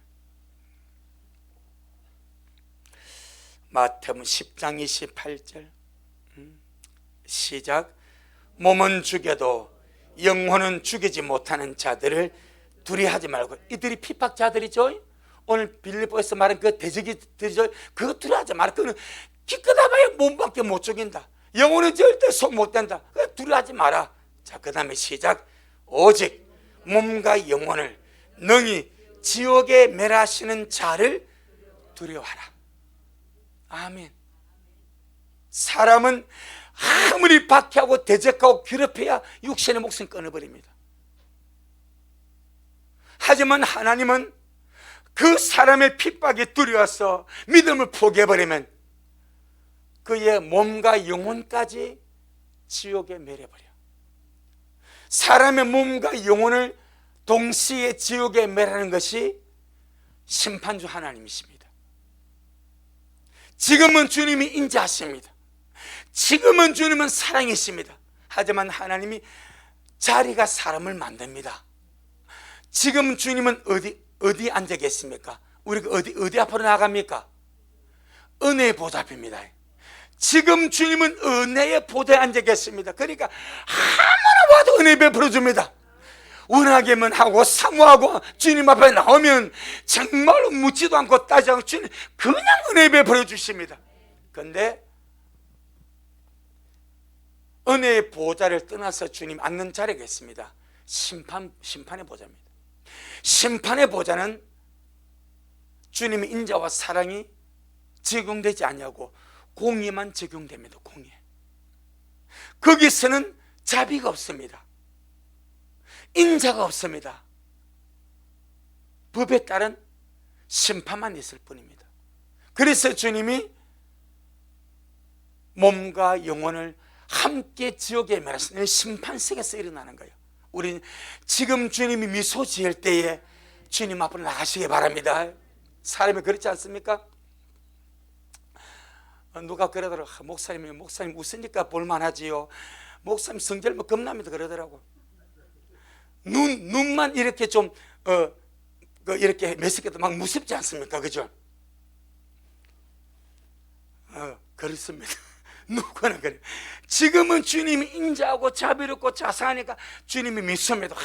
마태복음 10장 28절. 시작. 몸은 죽여도 영혼은 죽이지 못하는 자들을 두려워하지 말고. 이들이 핍박자들이죠. 오늘 빌립보에서 말한 그 대적이들이죠. 그거 두려워하지 말고. 그거는 기껏해봐야 몸밖에 못 죽인다, 영혼은 절대 손 못 댄다. 두려워하지 마라. 자, 그 다음에 시작. 오직 몸과 영혼을 능히 지옥에 멸하시는 자를 두려워하라. 아멘. 사람은 아무리 박해하고 대적하고 괴롭혀야 육신의 목숨 끊어버립니다. 하지만 하나님은 그 사람의 핍박이 두려워서 믿음을 포기해버리면 그의 몸과 영혼까지 지옥에 멸해버려. 사람의 몸과 영혼을 동시에 지옥에 멸하는 것이 심판주 하나님이십니다. 지금은 주님이 인자하십니다. 지금은 주님은 사랑이십니다. 하지만 하나님이 자리가 사람을 만듭니다. 지금 주님은 어디 앉아 계십니까? 우리가 어디 앞으로 나갑니까? 은혜의 보좌 앞입니다. 지금 주님은 은혜의 보좌에 앉아 계십니다. 그러니까 아무나 와도 은혜 베풀어 줍니다. 원하기만 하고 사모하고 주님 앞에 나오면 정말로 묻지도 않고 따지지 않고 주님 그냥 은혜 베풀어 주십니다. 그런데 은혜의 보좌를 떠나서 주님 앉는 자리가 있습니다. 심판의 보좌입니다. 심판의 보좌는 주님의 인자와 사랑이 적용되지 아니하고 공의만 적용됩니다. 공의. 거기서는 자비가 없습니다. 인자가 없습니다. 법에 따른 심판만 있을 뿐입니다. 그래서 주님이 몸과 영혼을 함께 지옥에 멸하시는 심판석에서 일어나는 거예요. 우리는 지금 주님이 미소 지을 때에 주님 앞으로 나가시기 바랍니다. 사람이 그렇지 않습니까? 누가 그러더라고. 목사님 웃으니까 볼만하지요. 목사님 성질면 겁납니다 그러더라고. 눈만 이렇게 좀 이렇게 매섭게도 막 무섭지 않습니까? 그죠? 그렇습니다. 누구나 그래요. 지금은 주님이 인자하고 자비롭고 자상하니까 주님이 미소입니다.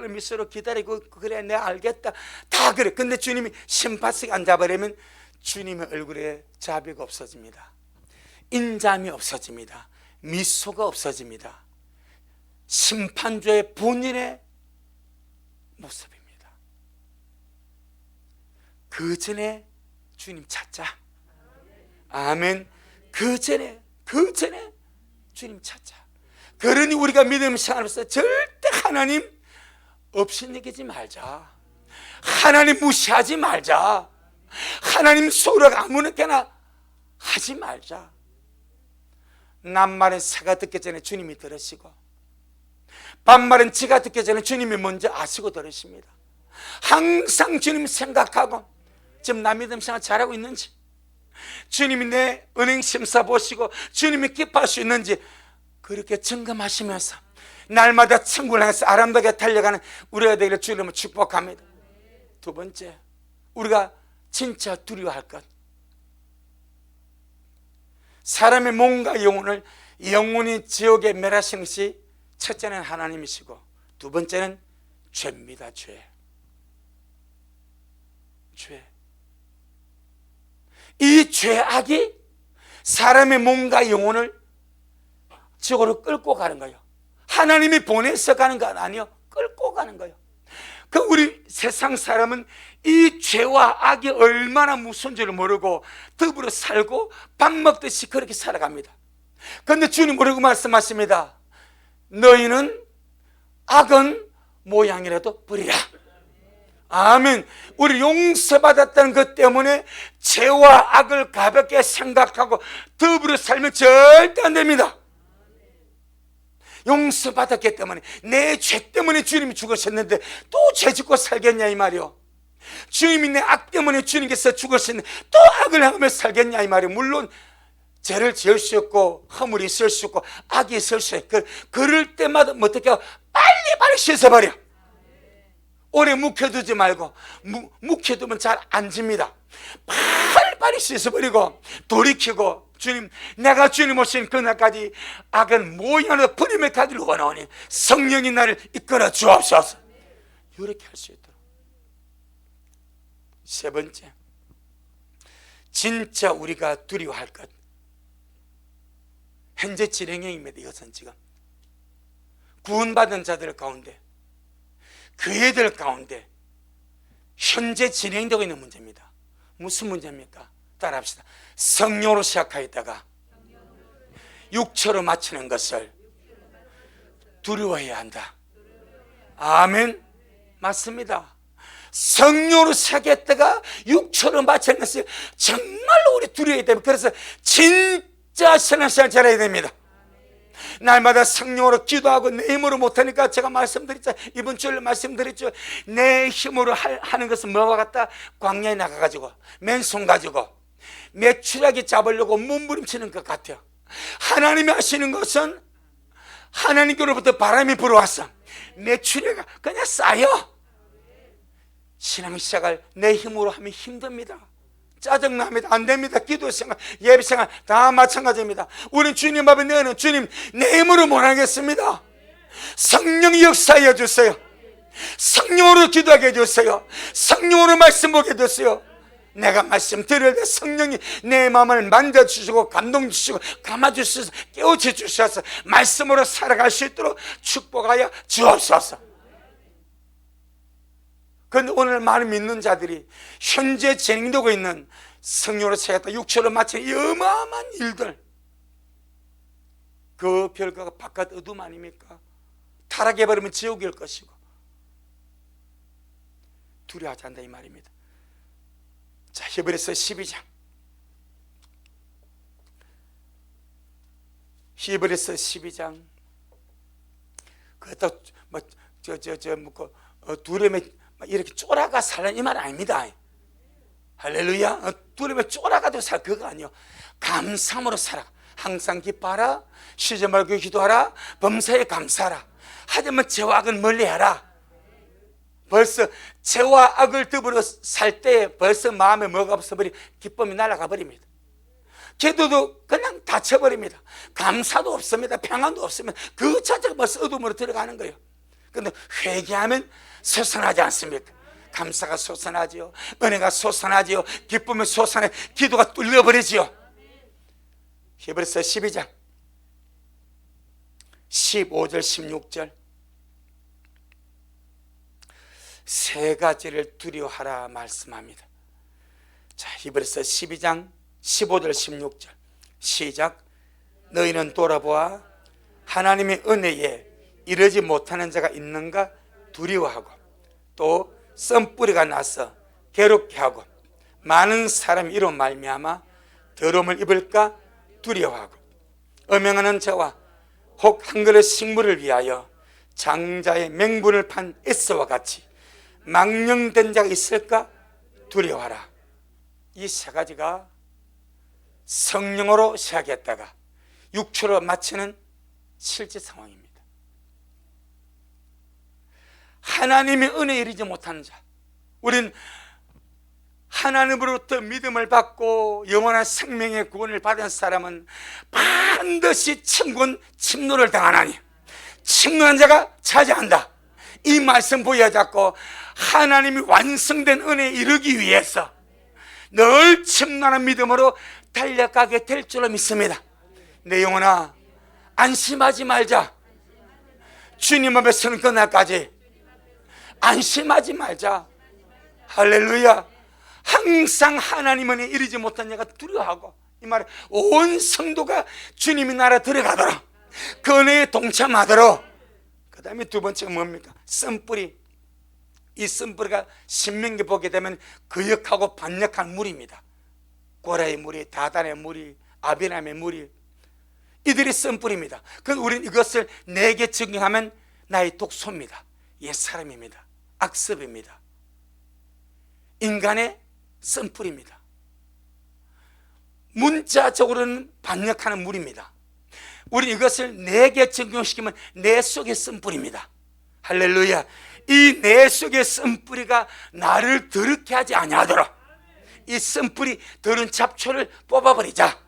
미소로 기다리고 그래 내가 알겠다 다 그래. 근데 주님이 심판석에 앉아버리면 주님의 얼굴에 자비가 없어집니다. 인자함이 없어집니다. 미소가 없어집니다. 심판주의 본인의 모습입니다. 그 전에 주님 찾자. 아멘. 그 전에 주님 찾자. 그러니 우리가 믿음 생활에서 절대 하나님 없이 여기지 말자. 하나님 무시하지 말자. 하나님 속으로 아무렇게나 하지 말자. 낱말은 새가 듣기 전에 주님이 들으시고, 반말은 지가 듣기 전에 주님이 먼저 아시고 들으십니다. 항상 주님 생각하고, 지금 나 믿음 생활 잘하고 있는지, 주님이 내 은행 심사 보시고 주님이 기뻐할 수 있는지 그렇게 점검하시면서 날마다 천국을 향해서 아름답게 달려가는 우리가 되기를 주님을 축복합니다. 두 번째, 우리가 진짜 두려워할 것. 사람의 몸과 영혼을 영원히 지옥에 멸하시는 것이 첫째는 하나님이시고, 두 번째는 죄입니다. 죄. 이 죄악이 사람의 몸과 영혼을 지옥으로 끌고 가는 거예요. 하나님이 보내서 가는 건 아니요, 끌고 가는 거예요. 그 우리 세상 사람은 이 죄와 악이 얼마나 무서운지를 모르고 더불어 살고 밥 먹듯이 그렇게 살아갑니다. 그런데 주님 뭐라고 말씀하십니다. 너희는 악은 모양이라도 버리라. 아멘. 우리 용서받았다는 것 때문에 죄와 악을 가볍게 생각하고 더불어 살면 절대 안 됩니다. 용서받았기 때문에, 내 죄 때문에 주님이 죽으셨는데 또 죄 짓고 살겠냐 이 말이요. 주님이 내 악 때문에 주님께서 죽으셨는데 또 악을 행하며 살겠냐 이 말이요. 물론 죄를 지을 수 있고 허물이 있을 수 있고 악이 있을 수 있고, 그럴 때마다 어떻게 하고 빨리 씻어버려. 오래 묵혀두지 말고, 묵혀두면 잘 안 집니다. 빨리 씻어버리고 돌이키고, 주님, 내가 주님 오신 그날까지 악은 모양으로 버림을 가지러 원하오니 성령이 나를 이끌어 주옵소서. 이렇게 할 수 있도록. 세 번째, 진짜 우리가 두려워할 것. 현재 진행형입니다. 이것은 지금 구원받은 자들 가운데, 교회들 가운데 현재 진행되고 있는 문제입니다. 무슨 문제입니까? 따라합시다. 성령으로 시작하였다가 육체로 마치는 것을 두려워해야 한다. 아멘. 맞습니다. 성령으로 시작했다가 육체로 마치는 것을 정말로 우리 두려워해야 됩니다. 그래서 진짜 신앙생활 잘해야 됩니다. 날마다 성령으로 기도하고 내 힘으로 못하니까 제가 말씀드렸죠. 이번 주에 말씀드렸죠. 내 힘으로 하는 것은 뭐와 같다? 광야에 나가가지고 맨손 가지고 메추라기 잡으려고 몸부림치는 것 같아요. 하나님이 하시는 것은 하나님께로부터 바람이 불어왔어. 메추라기가 그냥 쌓여. 신앙 시작을 내 힘으로 하면 힘듭니다. 짜증납니다. 안 됩니다. 기도 생활, 예배 생활 다 마찬가지입니다. 우린 주님 앞에 내는 주님, 내 힘으로 못 하겠습니다. 성령이 역사해 주세요. 성령으로 기도하게 해주세요. 성령으로 말씀 보게 해주세요. 내가 말씀 드릴 때 성령이 내 마음을 만져주시고 감동 주시고 감아주셔서 깨우쳐 주셔서 말씀으로 살아갈 수 있도록 축복하여 주옵소서. 그런데 오늘 많은 믿는 자들이 현재 진행되고 있는 성령으로 채웠다 육체로 마친 어마어마한 일들, 그 결과가 바깥 어둠 아닙니까? 타락해버리면 지옥일 것이고 두려워하지 않는다 이 말입니다. 자, 히브리서 12장. 히브리서 12장. 그렇다고 두려움에 이렇게 쫄아가 살라는 이 말 아닙니다. 할렐루야. 두려움에 쫄아가도 살 그거 아니요. 감사함으로 살아. 항상 기뻐하라. 쉬지 말고 기도하라. 범사에 감사하라. 하지만 죄와 악은 멀리하라. 벌써 죄와 악을 더불어 살 때 벌써 마음에 뭐가 없어버리, 기쁨이 날아가 버립니다. 기도도 그냥 닫혀버립니다. 감사도 없습니다. 평안도 없습니다. 그 자체가 벌써 어둠으로 들어가는 거예요. 그런데 회개하면 쇠선하지 않습니까? 감사가 솟아나지요. 은혜가 솟아나지요. 기쁨이 솟아나 기도가 뚫려버리지요. 히브리서 12장 15절 16절 세 가지를 두려워하라 말씀합니다. 자, 히브리서 12장 15절 16절 시작. 너희는 돌아보아 하나님의 은혜에 이르지 못하는 자가 있는가 두려워하고 또 썬뿌리가 나서 괴롭게 하고 많은 사람이 이로 말미암아 더러움을 입을까 두려워하고 음행하는 자와 혹 한 그릇 식물을 위하여 장자의 맹분을 판 에서와 같이 망령된 자가 있을까 두려워하라. 이 세 가지가 성령으로 시작했다가 육체로 마치는 실제 상황입니다. 하나님의 은혜에 이르지 못하는 자, 우린 하나님으로부터 믿음을 받고 영원한 생명의 구원을 받은 사람은 반드시 침군 침노를 당하나니 침노한 자가 차지한다. 이 말씀 보여잡고 하나님이 완성된 은혜에 이르기 위해서 늘 침노하는 믿음으로 달려가게 될 줄로 믿습니다. 내 영혼아, 안심하지 말자. 주님 앞에 서는 그날까지 안심하지 말자. 할렐루야. 항상 하나님 은혜에 이르지 못한 자가 두려워하고, 이 말은 온 성도가 주님의 나라 들어가도록 그 은혜에 동참하도록. 그 다음에 두 번째가 뭡니까? 썬뿌리. 이 썬뿌리가 신명기 보게 되면 거역하고 반역한 물입니다. 고라의 물이, 다단의 물이, 아비람의 물이, 이들이 썬뿌리입니다. 그럼 우리는 이것을 내게 적용하면 나의 독소입니다. 옛사람입니다. 악습입니다. 인간의 썬뿌리입니다. 문자적으로는 반역하는 물입니다. 우리 이것을 내게 적용시키면 내 속의 썬뿌리입니다. 할렐루야. 이 내 속의 썬뿌리가 나를 더럽게 하지 아니하도록 이 썬뿌리 더러운 잡초를 뽑아버리자.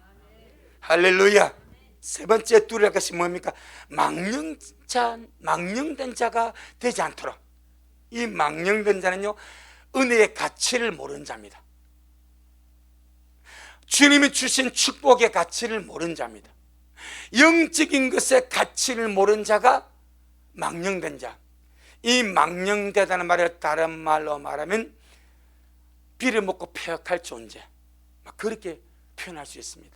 할렐루야. 세 번째 두려워할 것이 뭡니까? 망령된 자가 되지 않도록. 이 망령된 자는요, 은혜의 가치를 모르는 자입니다. 주님이 주신 축복의 가치를 모르는 자입니다. 영적인 것의 가치를 모르는 자가 망령된 자. 이 망령되다는 말을 다른 말로 말하면 빌어먹고 폐역할 존재, 그렇게 표현할 수 있습니다.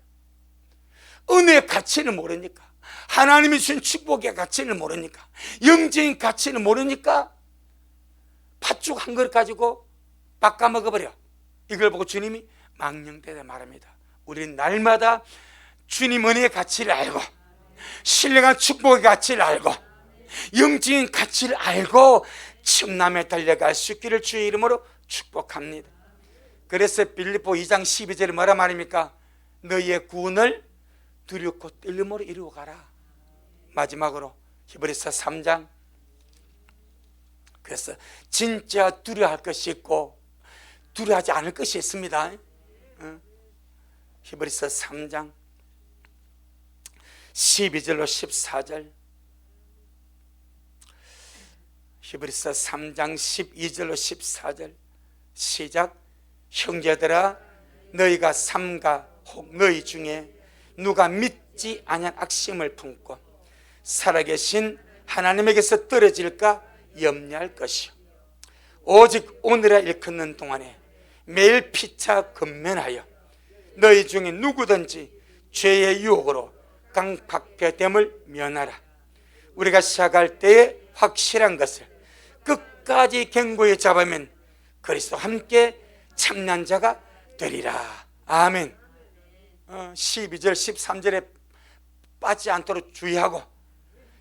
은혜의 가치를 모르니까, 하나님이 주신 축복의 가치를 모르니까, 영적인 가치를 모르니까 팥죽 한 그릇 가지고 깎아먹어버려. 이걸 보고 주님이 망령되다 말합니다. 우리는 날마다 주님 은혜의 가치를 알고, 신령한 축복의 가치를 알고, 영적인 가치를 알고 청남에 달려갈 수 있기를 주의 이름으로 축복합니다. 그래서 빌립보 2장 12절에 뭐라 말입니까? 너희의 구원을 두렵고 떨림으로 이루어가라. 마지막으로 히브리서 3장, 그래서 진짜 두려워할 것이 있고 두려워하지 않을 것이 있습니다. 히브리서 3장 12절로 14절, 히브리서 3장 12절로 14절 시작. 형제들아, 너희가 삼가 혹 너희 중에 누가 믿지 아니한 악심을 품고 살아계신 하나님에게서 떨어질까 염려할 것이요, 오직 오늘에 일컫는 동안에 매일 피차 근면하여 너희 중에 누구든지 죄의 유혹으로 강박되됨을 면하라. 우리가 시작할 때에 확실한 것을 끝까지 견고히 잡으면 그리스도와 함께 참난 자가 되리라. 아멘. 12절 13절에 빠지지 않도록 주의하고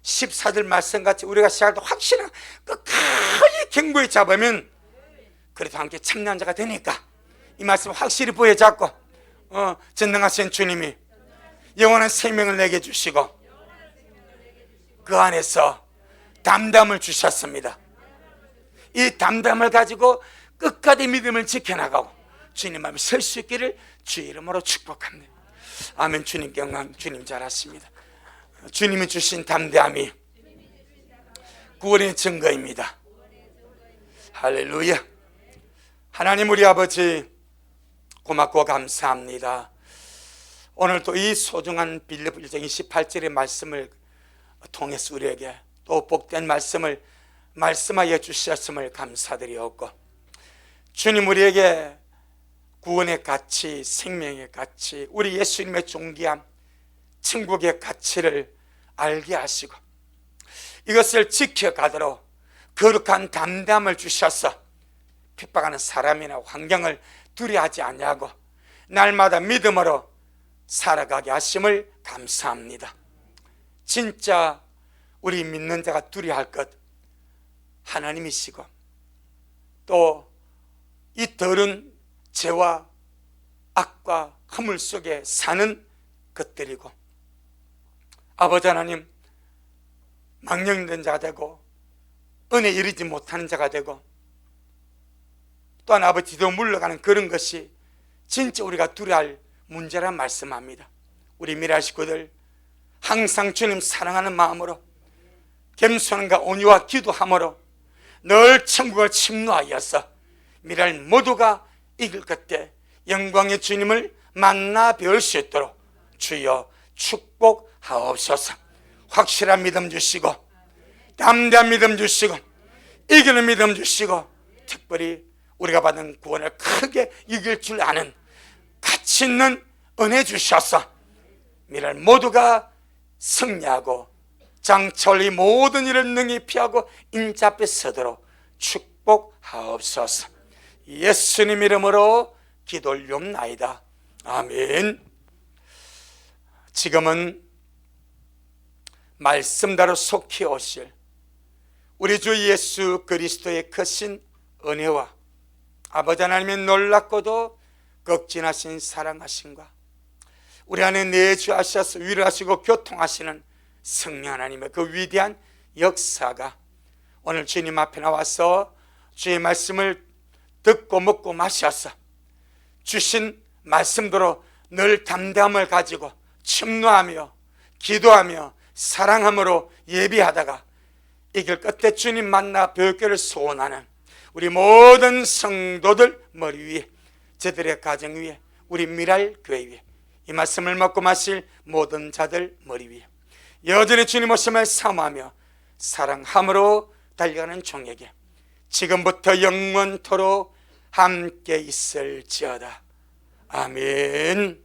14절 말씀같이 우리가 시작할 때 확실한 끝까지 견고히 잡으면 그래도 함께 참난 자가 되니까 이 말씀 확실히 보여잡고 전능하신 주님이 영원한 생명을 내게 주시고 그 안에서 담담을 주셨습니다. 이 담담을 가지고 끝까지 믿음을 지켜나가고 주님 앞에 설 수 있기를 주의 이름으로 축복합니다. 아멘. 주님께 영광. 주님 잘하십니다. 주님이 주신 담대함이 구원의 증거입니다. 할렐루야. 하나님 우리 아버지 고맙고 감사합니다. 오늘도 이 소중한 빌립보 1장 28절의 말씀을 통해서 우리에게 또 복된 말씀을 말씀하여 주셨음을 감사드리옵고, 주님 우리에게 구원의 가치, 생명의 가치, 우리 예수님의 존귀함, 천국의 가치를 알게 하시고 이것을 지켜가도록 거룩한 담대함을 주셔서 핍박하는 사람이나 환경을 두려워하지 아니하고 날마다 믿음으로 살아가게 하심을 감사합니다. 진짜 우리 믿는 자가 두려워할 것 하나님이시고, 또 이 더러운 죄와 악과 허물 속에 사는 것들이고, 아버지 하나님 망령된 자가 되고 은혜에 이르지 못하는 자가 되고, 또한 아버지도 물러가는 그런 것이 진짜 우리가 두려워할 문제란 말씀합니다. 우리 미라 식구들 항상 주님 사랑하는 마음으로 겸손함과 온유와 기도함으로 늘 천국을 침노하여서 미랄 모두가 이길 그때 영광의 주님을 만나 뵐 수 있도록 주여 축복하옵소서. 확실한 믿음 주시고 담대한 믿음 주시고 이기는 믿음 주시고, 특별히 우리가 받은 구원을 크게 이길 줄 아는 가치 있는 은혜 주셔서 미랄 모두가 승리하고 장차올 모든 일을 능히 피하고 인자 앞에 서도록 축복하옵소서. 예수님 이름으로 기도 올리옵나이다. 아멘. 지금은 말씀대로 속히 오실 우리 주 예수 그리스도의 크신 은혜와 아버지 하나님의 놀랍고도 극진하신 사랑하심과 우리 안에 내주하셔서 위로하시고 교통하시는 성령 하나님의 그 위대한 역사가 오늘 주님 앞에 나와서 주의 말씀을 듣고 먹고 마셔서 주신 말씀대로 늘 담대함을 가지고 침노하며 기도하며 사랑함으로 예비하다가 이길 끝에 주님 만나 뵙기를 소원하는 우리 모든 성도들 머리 위에, 저들의 가정 위에, 우리 미랄 교회 위에, 이 말씀을 먹고 마실 모든 자들 머리 위에 여전히 주님 오심을 사모하며 사랑함으로 달려가는 종에게 지금부터 영원토록 함께 있을지어다. 아멘.